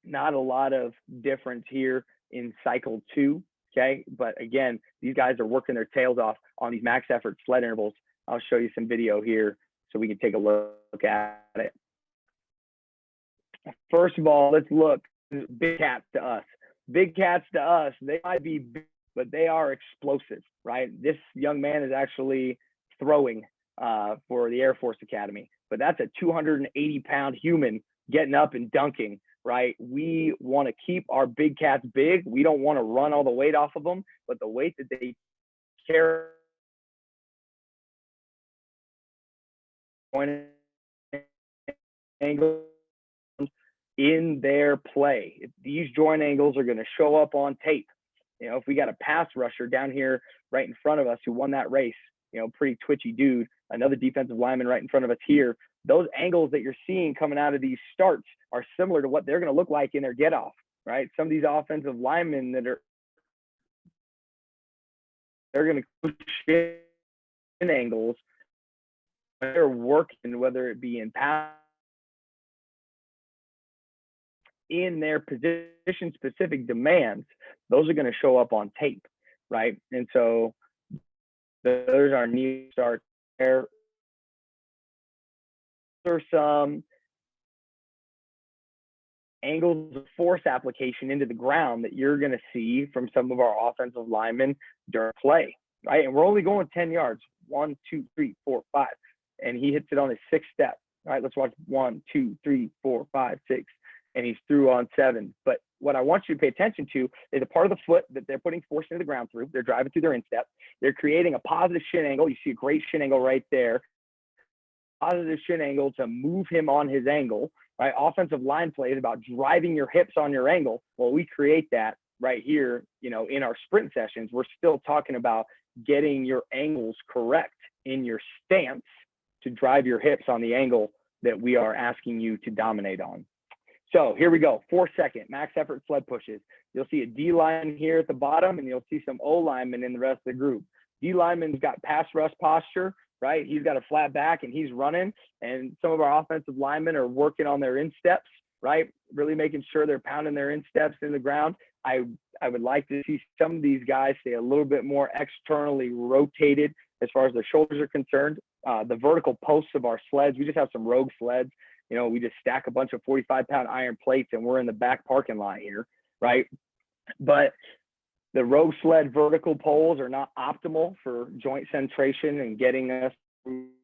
Speaker 1: not a lot of difference here in cycle 2, okay? But again, these guys are working their tails off on these max effort sled intervals. I'll show you some video here so we can take a look at it. First of all, let's look. Big cats to us. Big cats to us, they might be big, but they are explosive, right? This young man is actually throwing for the Air Force Academy, but that's a 280-pound human getting up and dunking, right? We want to keep our big cats big. We don't want to run all the weight off of them, but the weight that they carry angles in their play. If these joint angles are going to show up on tape, you know, if we got a pass rusher down here right in front of us who won that race, you know, pretty twitchy dude, another defensive lineman right in front of us here, those angles that you're seeing coming out of these starts are similar to what they're going to look like in their get off, right? Some of these offensive linemen that are, they're going to push in angles, they're working, whether it be in pass, in their position specific demands, those are going to show up on tape, right? And so those are new starts there. There's some angles of force application into the ground that you're going to see from some of our offensive linemen during play, right? And we're only going 10 yards, 1, 2, 3, 4, 5. And he hits it on his 6th step. All right, let's watch 1, 2, 3, 4, 5, 6. And he's through on 7. But what I want you to pay attention to is a part of the foot that they're putting force into the ground through. They're driving through their instep. They're creating a positive shin angle. You see a great shin angle right there. Positive shin angle to move him on his angle, right? Offensive line play is about driving your hips on your angle. Well, we create that right here, you know, in our sprint sessions. We're still talking about getting your angles correct in your stance to drive your hips on the angle that we are asking you to dominate on. So here we go, 4-second max effort sled pushes. You'll see a D line here at the bottom, and you'll see some O linemen in the rest of the group. D lineman's got pass rush posture, right? He's got a flat back and he's running, and some of our offensive linemen are working on their insteps, right? Really making sure they're pounding their insteps in the ground. I would like to see some of these guys stay a little bit more externally rotated as far as their shoulders are concerned. The vertical posts of our sleds, we just have some rogue sleds. You know, we just stack a bunch of 45-pound iron plates and we're in the back parking lot here, right? But the rogue sled vertical poles are not optimal for joint centration and getting us,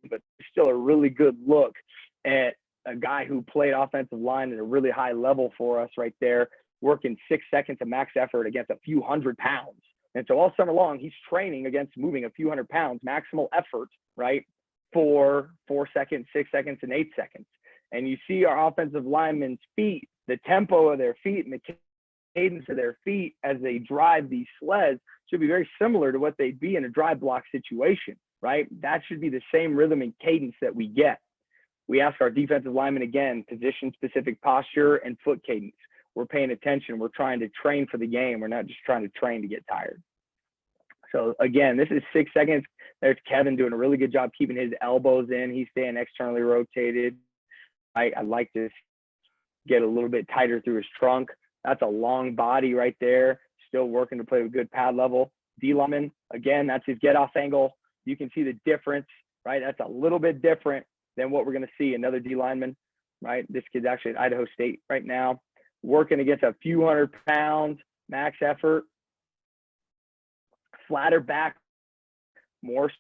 Speaker 1: but still a really good look at a guy who played offensive line at a really high level for us right there, working 6 seconds of max effort against a few hundred pounds. And so all summer long, he's training against moving a few hundred pounds, maximal effort, right? For 4 seconds, 6 seconds, and 8 seconds. And you see our offensive linemen's feet, the tempo of their feet and the cadence of their feet as they drive these sleds should be very similar to what they'd be in a drive block situation, right? That should be the same rhythm and cadence that we get. We ask our defensive linemen again, position-specific posture and foot cadence. We're paying attention. We're trying to train for the game. We're not just trying to train to get tired. So again, this is 6 seconds. There's Kevin doing a really good job keeping his elbows in. He's staying externally rotated. I like to get a little bit tighter through his trunk. That's a long body right there. Still working to play with good pad level. D lineman, again, that's his get off angle. You can see the difference, right? That's a little bit different than what we're going to see. Another D lineman, right? This kid's actually at Idaho State right now, working against a few 100 pounds, max effort, flatter back, more.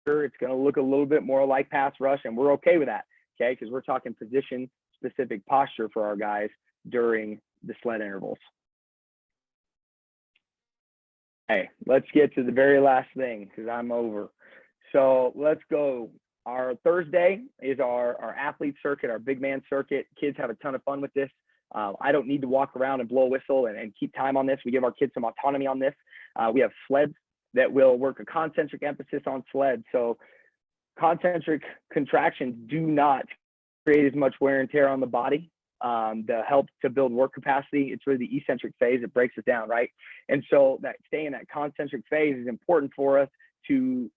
Speaker 1: It's going to look a little bit more like pass rush, and we're okay with that, okay? Because we're talking position-specific posture for our guys during the sled intervals. Okay, let's get to the very last thing because I'm over. So let's go. Our Thursday is our athlete circuit, our big man circuit. Kids have a ton of fun with this. I don't need to walk around and blow a whistle and keep time on this. We give our kids some autonomy on this. We have sleds that will work a concentric emphasis on sled. So concentric contractions do not create as much wear and tear on the body. That helps to build work capacity. It's really the eccentric phase that breaks it down, right? And so that staying in that concentric phase is important for us to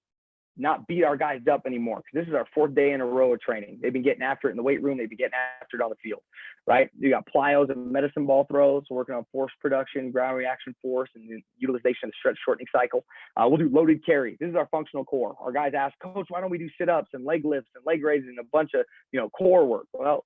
Speaker 1: not beat our guys up anymore, because this is our 4th day in a row of training. They've been getting after it in the weight room. They've been getting after it on the field, right? You got plyos and medicine ball throws, working on force production, ground reaction force, and utilization of the stretch shortening cycle. We'll do loaded carry. This is our functional core. Our guys ask, Coach, why don't we do sit-ups and leg lifts and leg raises and a bunch of, core work? Well,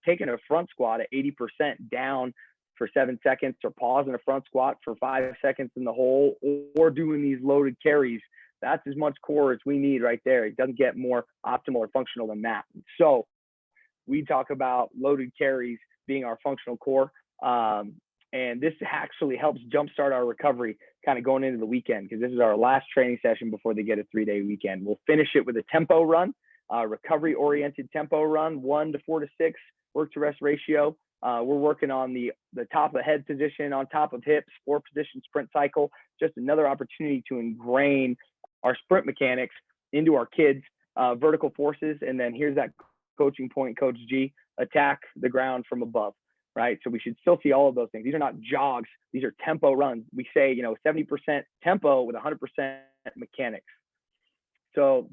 Speaker 1: taking a front squat at 80% down for 7 seconds, or pausing a front squat for 5 seconds in the hole, or doing these loaded carries, that's as much core as we need right there. It doesn't get more optimal or functional than that. So we talk about loaded carries being our functional core. And this actually helps jumpstart our recovery kind of going into the weekend, because this is our last training session before they get a 3-day weekend. We'll finish it with a tempo run, recovery-oriented tempo run, 1 to 4 to 6 work to rest ratio. We're working on the top of the head position on top of hips, 4-position sprint cycle, just another opportunity to ingrain our sprint mechanics into our kids, vertical forces. And then here's that coaching point, Coach G, attack the ground from above, right? So we should still see all of those things. These are not jogs. These are tempo runs. We say, 70% tempo with 100% mechanics. So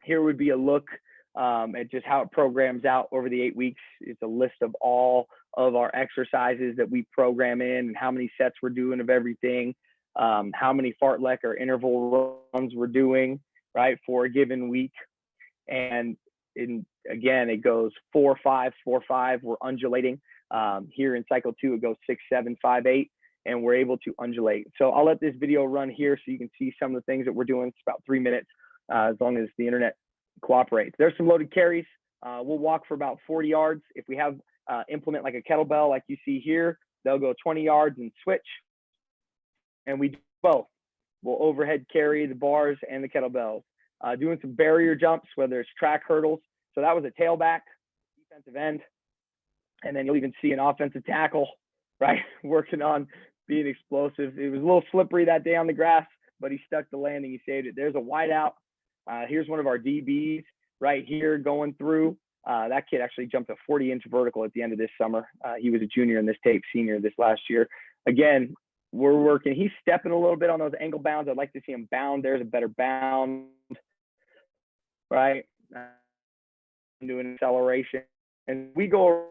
Speaker 1: here would be a look at just how it programs out over the 8 weeks. It's a list of all of our exercises that we program in and how many sets we're doing of everything, how many fartlek or interval runs we're doing, right, for a given week. And again, it goes 4-5, 4-5. We're undulating. Here in cycle 2, it goes 6-7, 5-8, and we're able to undulate. So I'll let this video run here so you can see some of the things that we're doing. It's about 3 minutes, as long as the internet cooperates. There's some loaded carries. We'll walk for about 40 yards. If we have implement like a kettlebell like you see here, they'll go 20 yards and switch. And we do both. We'll overhead carry the bars and the kettlebells. Doing some barrier jumps, whether it's track hurdles. So that was a tailback, defensive end. And then you'll even see an offensive tackle, right, working on being explosive. It was a little slippery that day on the grass, but he stuck the landing. He saved it. There's a wide out. Here's one of our DBs right here going through. That kid actually jumped a 40-inch vertical at the end of this summer. He was a junior in this tape, senior this last year. Again, we're working. He's stepping a little bit on those ankle bounds. I'd like to see him bound. There's a better bound, right? Doing acceleration. And we go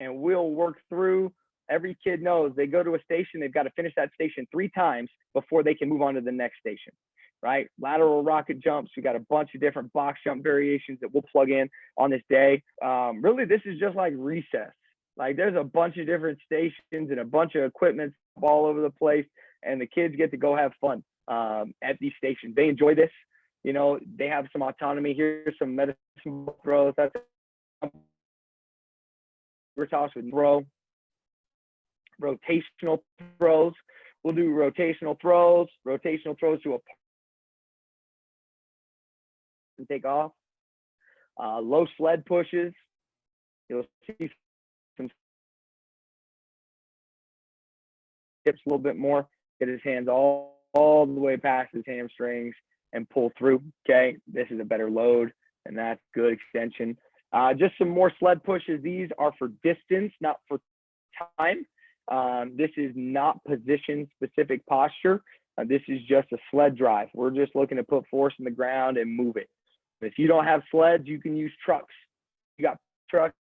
Speaker 1: and we'll work through. Every kid knows they go to a station, they've got to finish that station 3 times before they can move on to the next station, right? Lateral rocket jumps. We got a bunch of different box jump variations that we'll plug in on this day. Really, this is just like recess. Like there's a bunch of different stations and a bunch of equipment all over the place, and the kids get to go have fun at these stations. They enjoy this. They have some autonomy. Here's some medicine throws. That's we're tossed with rotational throws. We'll do rotational throws to a and take off. Low sled pushes. You'll see some tips a little bit more. Get his hands all the way past his hamstrings and pull through. Okay, this is a better load, and that's good extension. Just some more sled pushes. These are for distance, not for time. This is not position specific posture. This is just a sled drive. We're just looking to put force in the ground and move it. If you don't have sleds, you can use trucks. You got trucks,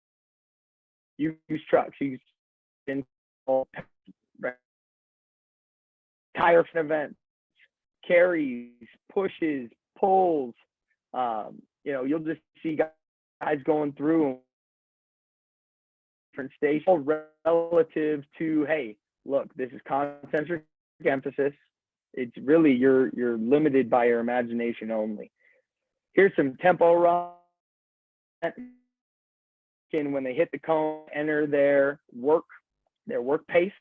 Speaker 1: you use trucks. You can tire events, carries, pushes, pulls. You'll just see guys going through different stations relative to, hey, look, this is concentric emphasis. It's really you're limited by your imagination only. Here's some tempo run. When they hit the cone, enter their work pace.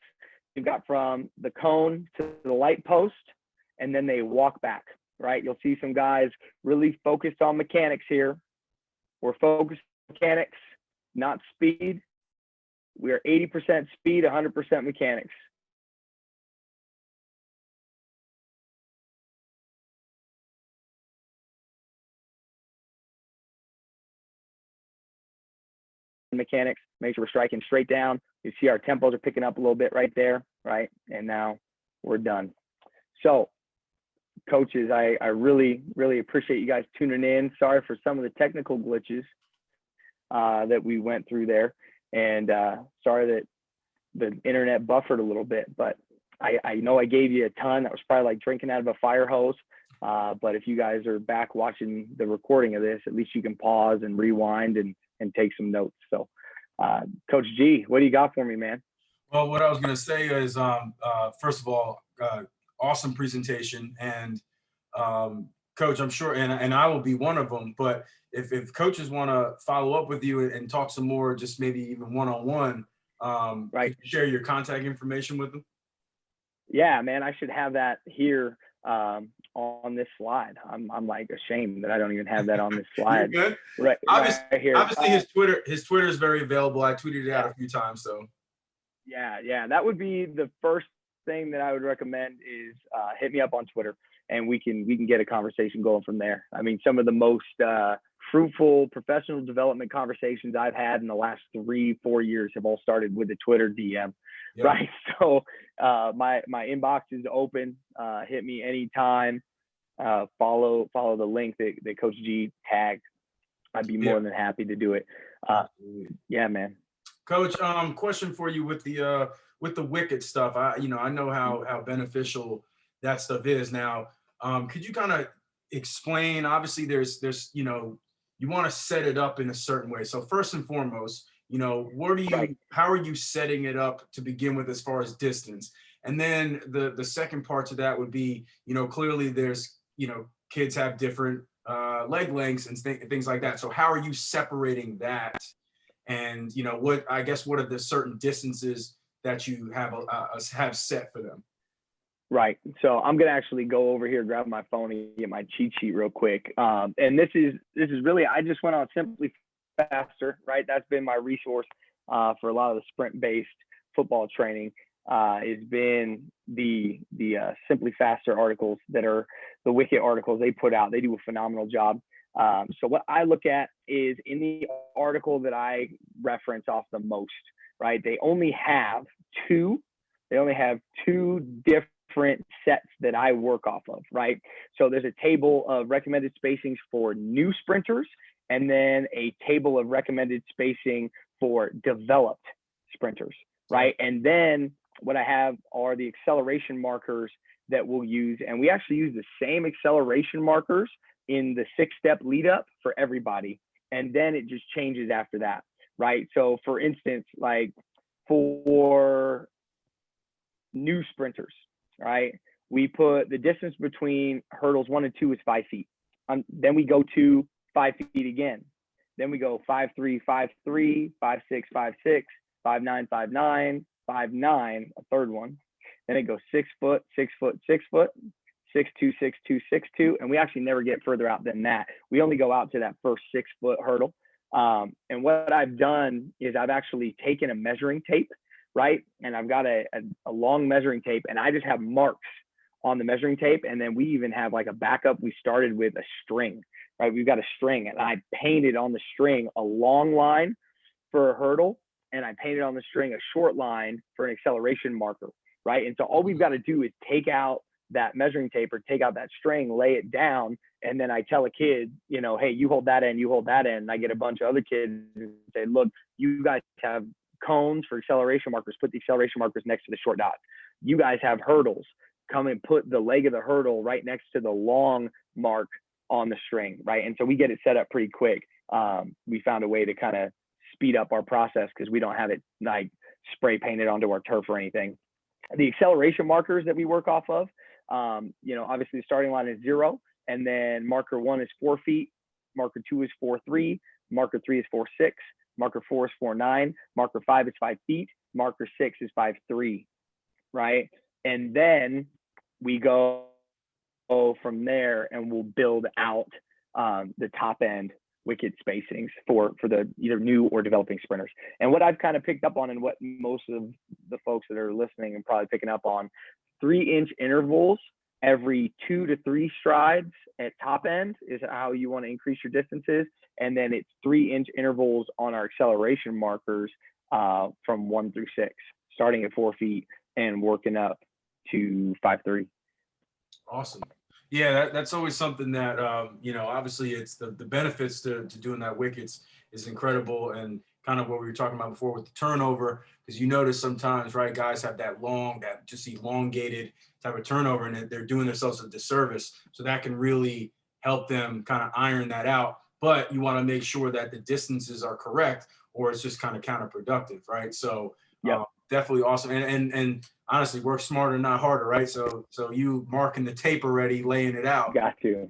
Speaker 1: You've got from the cone to the light post, and then they walk back, right? You'll see some guys really focused on mechanics here. We're focused on mechanics, not speed. We are 80% speed, 100% mechanics. Mechanics, make sure we're striking straight down. You see our tempos are picking up a little bit right there, right? And now we're done. So coaches, I really, really appreciate you guys tuning in. Sorry for some of the technical glitches that we went through there. And sorry that the internet buffered a little bit, but I know I gave you a ton. That was probably like drinking out of a fire hose. But if you guys are back watching the recording of this, at least you can pause and rewind and take some notes. So Coach G, what do you got for me, man?
Speaker 2: Well, what I was going to say is, first of all, awesome presentation. And Coach, I'm sure, and I will be one of them, but if coaches want to follow up with you and talk some more, just maybe even one-on-one,
Speaker 1: right,
Speaker 2: could you share your contact information with them?
Speaker 1: Yeah, man, I should have that here on this slide. I'm like ashamed that I don't even have that on this slide.
Speaker 2: Right here. Obviously his Twitter is very available. I tweeted it out a few times. So
Speaker 1: yeah, that would be the first thing that I would recommend is hit me up on Twitter, and we can get a conversation going from there. I mean, some of the most fruitful professional development conversations I've had in the last 3-4 years have all started with a Twitter DM. Yep. Right. So my inbox is open. Hit me anytime. Follow the link that Coach G tagged. I'd be more than happy to do it. Yeah, man.
Speaker 2: Coach, question for you with the wicket stuff. I know how beneficial that stuff is. Now, could you kind of explain? Obviously, there's you want to set it up in a certain way. So first and foremost, how are you setting it up to begin with as far as distance? And then the second part to that would be, clearly there's, kids have different leg lengths and things like that. So how are you separating that? And, what are the certain distances that you have set for them?
Speaker 1: Right. So I'm going to actually go over here, grab my phone and get my cheat sheet real quick. And this is really, I just went on Simply Faster, right? That's been my resource for a lot of the sprint-based football training. It's been the Simply Faster articles that are the Wicket articles they put out. They do a phenomenal job. So what I look at is in the article that I reference off the most, right? They only have two different sets that I work off of, right? So there's a table of recommended spacings for new sprinters, and then a table of recommended spacing for developed sprinters, right? And then what I have are the acceleration markers that we'll use. And we actually use the same acceleration markers in the 6-step lead up for everybody. And then it just changes after that, right? So for instance, like for new sprinters, right? We put the distance between hurdles 1 and 2 is 5 feet. Then we go to 5 feet again. Then we go 5-3, 5-3, 5-6, 5-6, 5-9, 5-9, 5-9, a third one. Then it goes 6 foot, 6 foot, 6 foot, 6-2, 6-2, 6-2. And we actually never get further out than that. We only go out to that first 6 foot hurdle. And what I've done is I've actually taken a measuring tape, right? And I've got a long measuring tape, and I just have marks on the measuring tape. And then we even have like a backup. We started with a string, right? We've got a string, and I painted on the string a long line for a hurdle, and I painted on the string a short line for an acceleration marker, right? And so all we've got to do is take out that measuring tape or take out that string, lay it down, and then I tell a kid, you know, hey, you hold that end, you hold that end. And I get a bunch of other kids and say, look, you guys have cones for acceleration markers, put the acceleration markers next to the short dot. You guys have hurdles, come and put the leg of the hurdle right next to the long mark on the string, right? And so we get it set up pretty quick. We found a way to kind of speed up our process because we don't have it like spray painted onto our turf or anything. The acceleration markers that we work off of, you know, obviously the starting line is 0, and then marker 1 is 4 feet, marker 2 is 4.3, marker 3 is 4.6, marker 4 is 4.9, marker 5 is 5 feet, marker 6 is 5.3, right? And then we go from there, and we'll build out the top end wicket spacings for the either new or developing sprinters. And what I've kind of picked up on, and what most of the folks that are listening and probably picking up on, 3-inch intervals every 2 to 3 strides at top end is how you want to increase your distances. And then it's 3-inch intervals on our acceleration markers from 1 through 6, starting at 4 feet and working up to 5.3.
Speaker 2: Awesome. Yeah, that's always something that, you know, obviously it's the benefits to doing that wickets is incredible, and kind of what we were talking about before with the turnover, because you notice sometimes, right, guys have that just elongated type of turnover, and they're doing themselves a disservice. So that can really help them kind of iron that out. But you want to make sure that the distances are correct, or it's just kind of counterproductive, right? So definitely awesome. And honestly, work smarter, not harder, right? So you marking the tape already, laying it out.
Speaker 1: Got to. You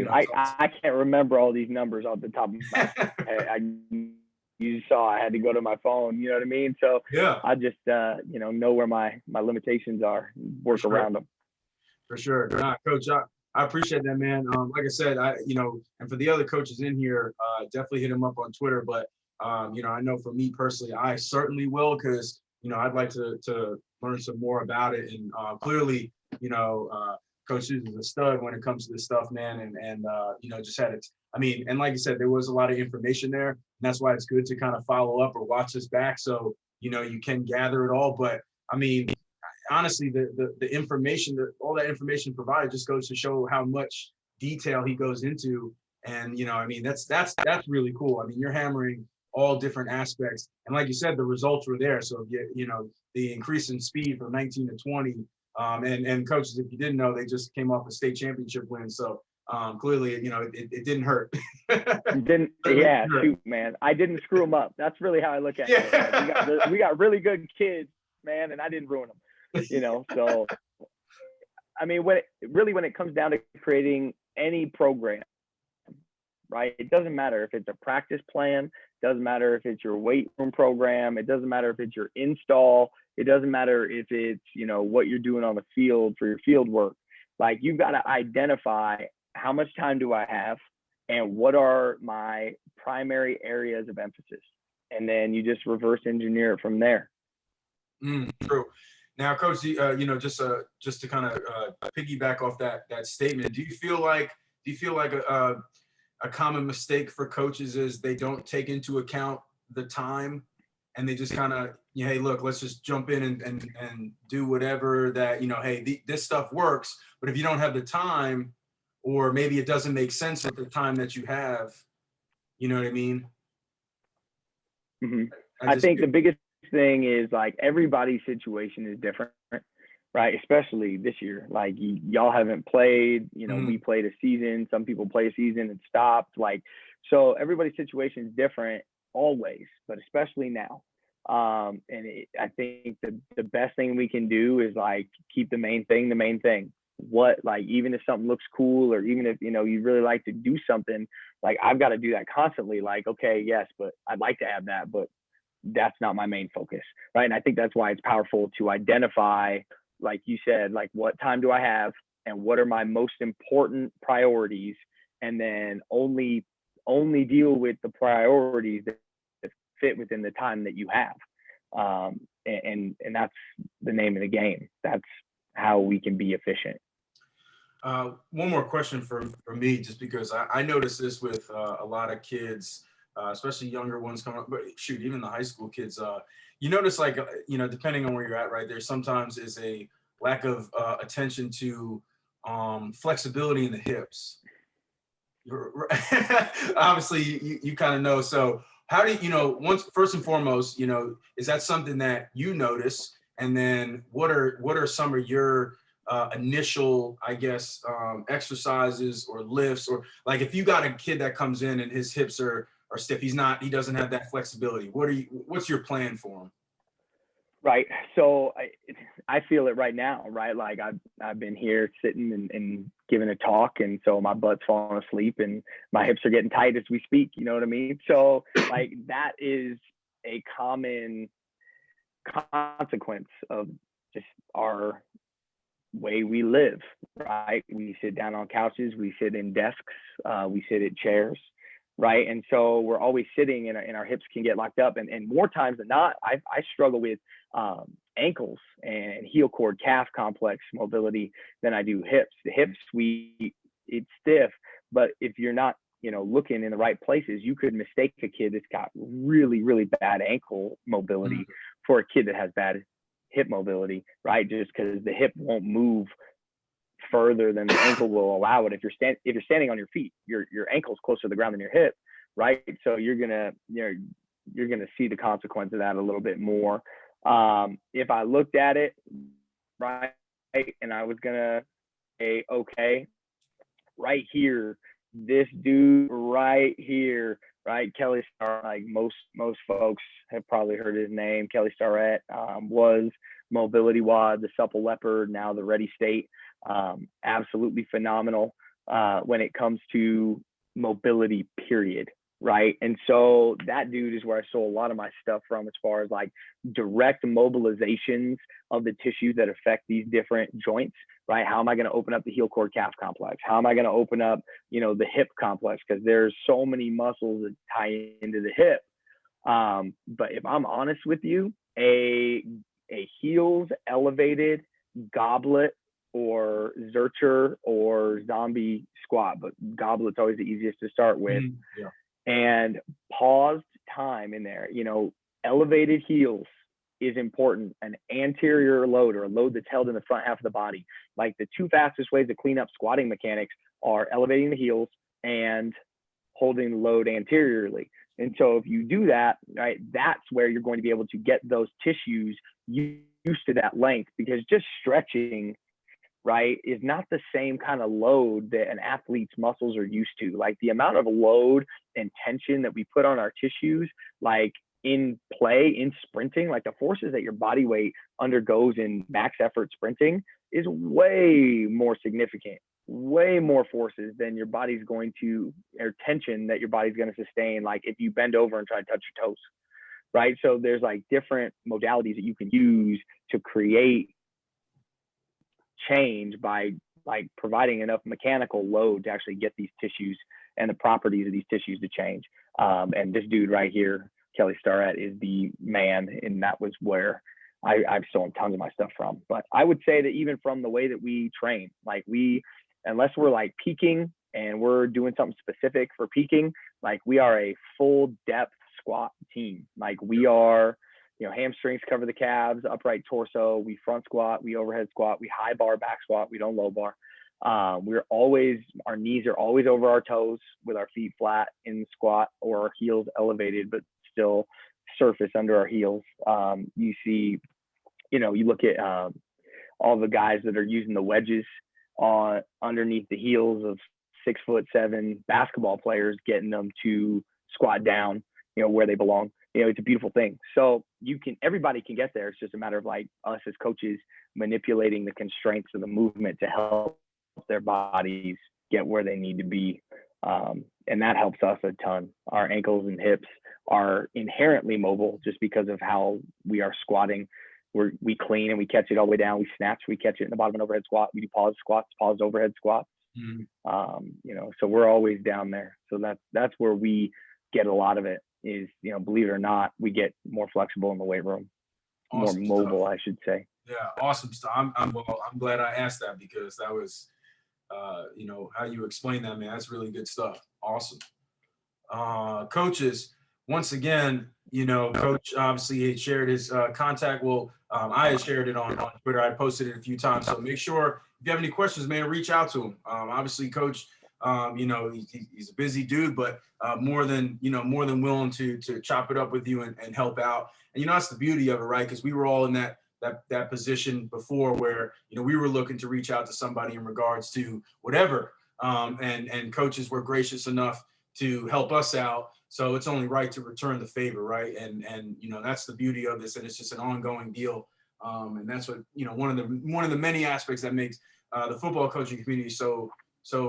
Speaker 1: know, I can't remember all these numbers off the top of my head. You saw I had to go to my phone, you know what I mean? So
Speaker 2: yeah,
Speaker 1: I just you know where my limitations are, work around them.
Speaker 2: For sure. Nah, Coach, I appreciate that, man. Like I said, you know, and for the other coaches in here, definitely hit him up on Twitter. But you know, I know for me personally, I certainly will, because you know, I'd like to learn some more about it. And clearly, you know, Coach Souza is a stud when it comes to this stuff, man. And you know, just had it. I mean, and like you said, there was a lot of information there, and that's why it's good to kind of follow up or watch this back, so you know you can gather it all. But I mean, honestly, the information, all that information provided, just goes to show how much detail he goes into. And you know, I mean, that's really cool. I mean, you're hammering all different aspects, and like you said, the results were there. So you know, the increase in speed from 19 to 20, and coaches, if you didn't know, they just came off a state championship win. So clearly, you know, it didn't hurt.
Speaker 1: It didn't. Yeah, shoot, man, I didn't screw them up. That's really how I look at it. Like, we got really good kids, man, and I didn't ruin them. You know, so I mean, when it comes down to creating any program, right? It doesn't matter if it's a practice plan, it doesn't matter if it's your weight room program, it doesn't matter if it's your install, it doesn't matter if it's, you know, what you're doing on the field for your field work. Like, you've got to identify how much time do I have and what are my primary areas of emphasis, and then you just reverse engineer it from there.
Speaker 2: True. Now, Coach, you know, just to kind of piggyback off that statement, do you feel like a common mistake for coaches is they don't take into account the time, and they just kind of, you know, hey, look, let's just jump in and do whatever that, you know, hey, this stuff works, but if you don't have the time, or maybe it doesn't make sense at the time that you have, you know what I mean?
Speaker 1: Mm-hmm. I think the biggest thing is, like, everybody's situation is different, right? Especially this year. Like, y'all haven't played, you know, we played a season, some people play a season and stopped. Like, so everybody's situation is different always, but especially now. And I think the best thing we can do is, like, keep the main thing. What, like, even if something looks cool, or even if, you know, you really like to do something, like, I've got to do that constantly. Like, okay, yes, but I'd like to have that, but that's not my main focus, right? And I think that's why it's powerful to identify, like you said, like, what time do I have and what are my most important priorities, and then only deal with the priorities that fit within the time that you have. And that's the name of the game. That's how we can be efficient.
Speaker 2: One more question for me, just because I notice this with a lot of kids, especially younger ones coming up, but shoot, even the high school kids. You notice, like, depending on where you're at, right, there sometimes is a lack of attention to flexibility in the hips. Obviously, you kind of know. So how do once, first and foremost, is that something that you notice? And then what are some of your initial, I guess, exercises or lifts, or like if you got a kid that comes in and his hips are stiff, he doesn't have that flexibility. What's your plan for him?
Speaker 1: Right. So I feel it right now, right? Like I've been here sitting and giving a talk, and so my butt's falling asleep and my hips are getting tight as we speak. You know what I mean? So like that is a common consequence of just our way we live, right? We sit down on couches, we sit in desks, we sit at chairs, right? And so we're always sitting, and our hips can get locked up. And more times than not, I struggle with ankles and heel cord calf complex mobility than I do hips. The hips, it's stiff, but if you're not looking in the right places, you could mistake a kid that's got really, really bad ankle mobility for a kid that has bad hip mobility, right? Just because the hip won't move further than the ankle will allow it. If you're standing on your feet, your ankle's closer to the ground than your hip, right? So you're gonna see the consequence of that a little bit more. If I looked at it right, and I was gonna say, okay, right here, this dude right here, right, Kelly Starrett, like most folks have probably heard his name. Kelly Starrett was Mobility Wad, the Supple Leopard, now the Ready State. Absolutely phenomenal when it comes to mobility, period, right? And so that dude is where I saw a lot of my stuff from, as far as like direct mobilizations of the tissues that affect these different joints, right? How am I going to open up the heel cord calf complex? How am I going to open up, the hip complex? Because there's so many muscles that tie into the hip. But if I'm honest with you, a heels elevated goblet or Zercher or zombie squat, but goblet's always the easiest to start with.
Speaker 2: Yeah.
Speaker 1: And paused time in there, elevated heels is important. An anterior load, or a load that's held in the front half of the body. Like the two fastest ways to clean up squatting mechanics are elevating the heels and holding the load anteriorly. And so if you do that, right, that's where you're going to be able to get those tissues used to that length, because just stretching, right, is not the same kind of load that an athlete's muscles are used to. Like the amount of load and tension that we put on our tissues, like in play, in sprinting, like the forces that your body weight undergoes in max effort sprinting is way more significant, way more forces than your body's going to, or tension that your body's going to sustain, like if you bend over and try to touch your toes, right? So there's like different modalities that you can use to create change by like providing enough mechanical load to actually get these tissues and the properties of these tissues to change. And this dude right here, Kelly Starrett, is the man, and that was where I've stolen tons of my stuff from. But I would say that even from the way that we train, like unless we're like peaking and we're doing something specific for peaking, like we are a full depth squat team. Like we are, hamstrings cover the calves, upright torso, we front squat, we overhead squat, we high bar back squat, we don't low bar. Our knees are always over our toes with our feet flat in the squat, or our heels elevated, but still surface under our heels. You see, you look at all the guys that are using the wedges underneath the heels of 6'7" basketball players, getting them to squat down, where they belong. It's a beautiful thing. So everybody can get there. It's just a matter of like us as coaches manipulating the constraints of the movement to help their bodies get where they need to be. And that helps us a ton. Our ankles and hips are inherently mobile just because of how we are squatting. We clean and we catch it all the way down. We snatch, we catch it in the bottom of an overhead squat. We do pause squats, paused overhead squats. So we're always down there. So that's where we get a lot of it is, believe it or not, we get more flexible in the weight room, awesome, more mobile, stuff. I should say.
Speaker 2: Yeah, awesome stuff. I'm glad I asked that because that was, how you explain that, man. That's really good stuff. Awesome. Coaches, once again, Coach obviously had shared his contact. Well, I had shared it on Twitter. I posted it a few times. So make sure if you have any questions, man, reach out to him. Obviously, Coach, he's a busy dude, but more than willing to chop it up with you and help out. And that's the beauty of it, right? Because we were all in that position before where we were looking to reach out to somebody in regards to whatever. And coaches were gracious enough to help us out. So it's only right to return the favor, right? And that's the beauty of this, and it's just an ongoing deal. And that's what one of the many aspects that makes the football coaching community so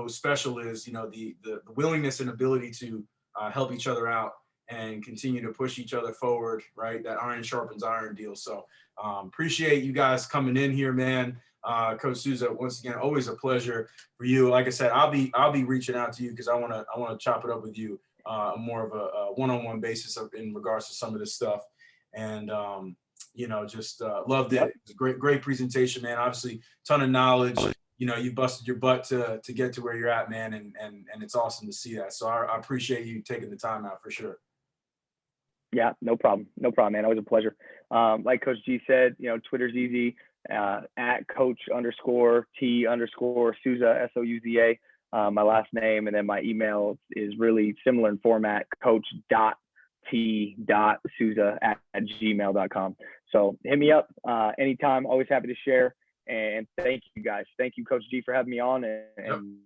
Speaker 2: special is the willingness and ability to help each other out and continue to push each other forward, right? That iron sharpens iron deal. So appreciate you guys coming in here, man. Coach Souza, once again, always a pleasure for you. Like I said, I'll be reaching out to you because I want to chop it up with you more of a one-on-one basis in regards to some of this stuff. And just loved it. It was a great presentation, man. Obviously, ton of knowledge. You busted your butt to get to where you're at, man, and it's awesome to see that. So I appreciate you taking the time out for sure.
Speaker 1: Yeah, no problem, man. Always a pleasure. Like Coach G said, Twitter's easy. At Coach_T_Souza, SOUZA, my last name, and then my email is really similar in format, coach.t.souza@gmail.com. So hit me up anytime. Always happy to share. And thank you guys. Thank you, Coach G, for having me on, and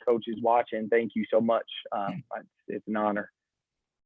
Speaker 1: coaches watching. Thank you so much. It's an honor.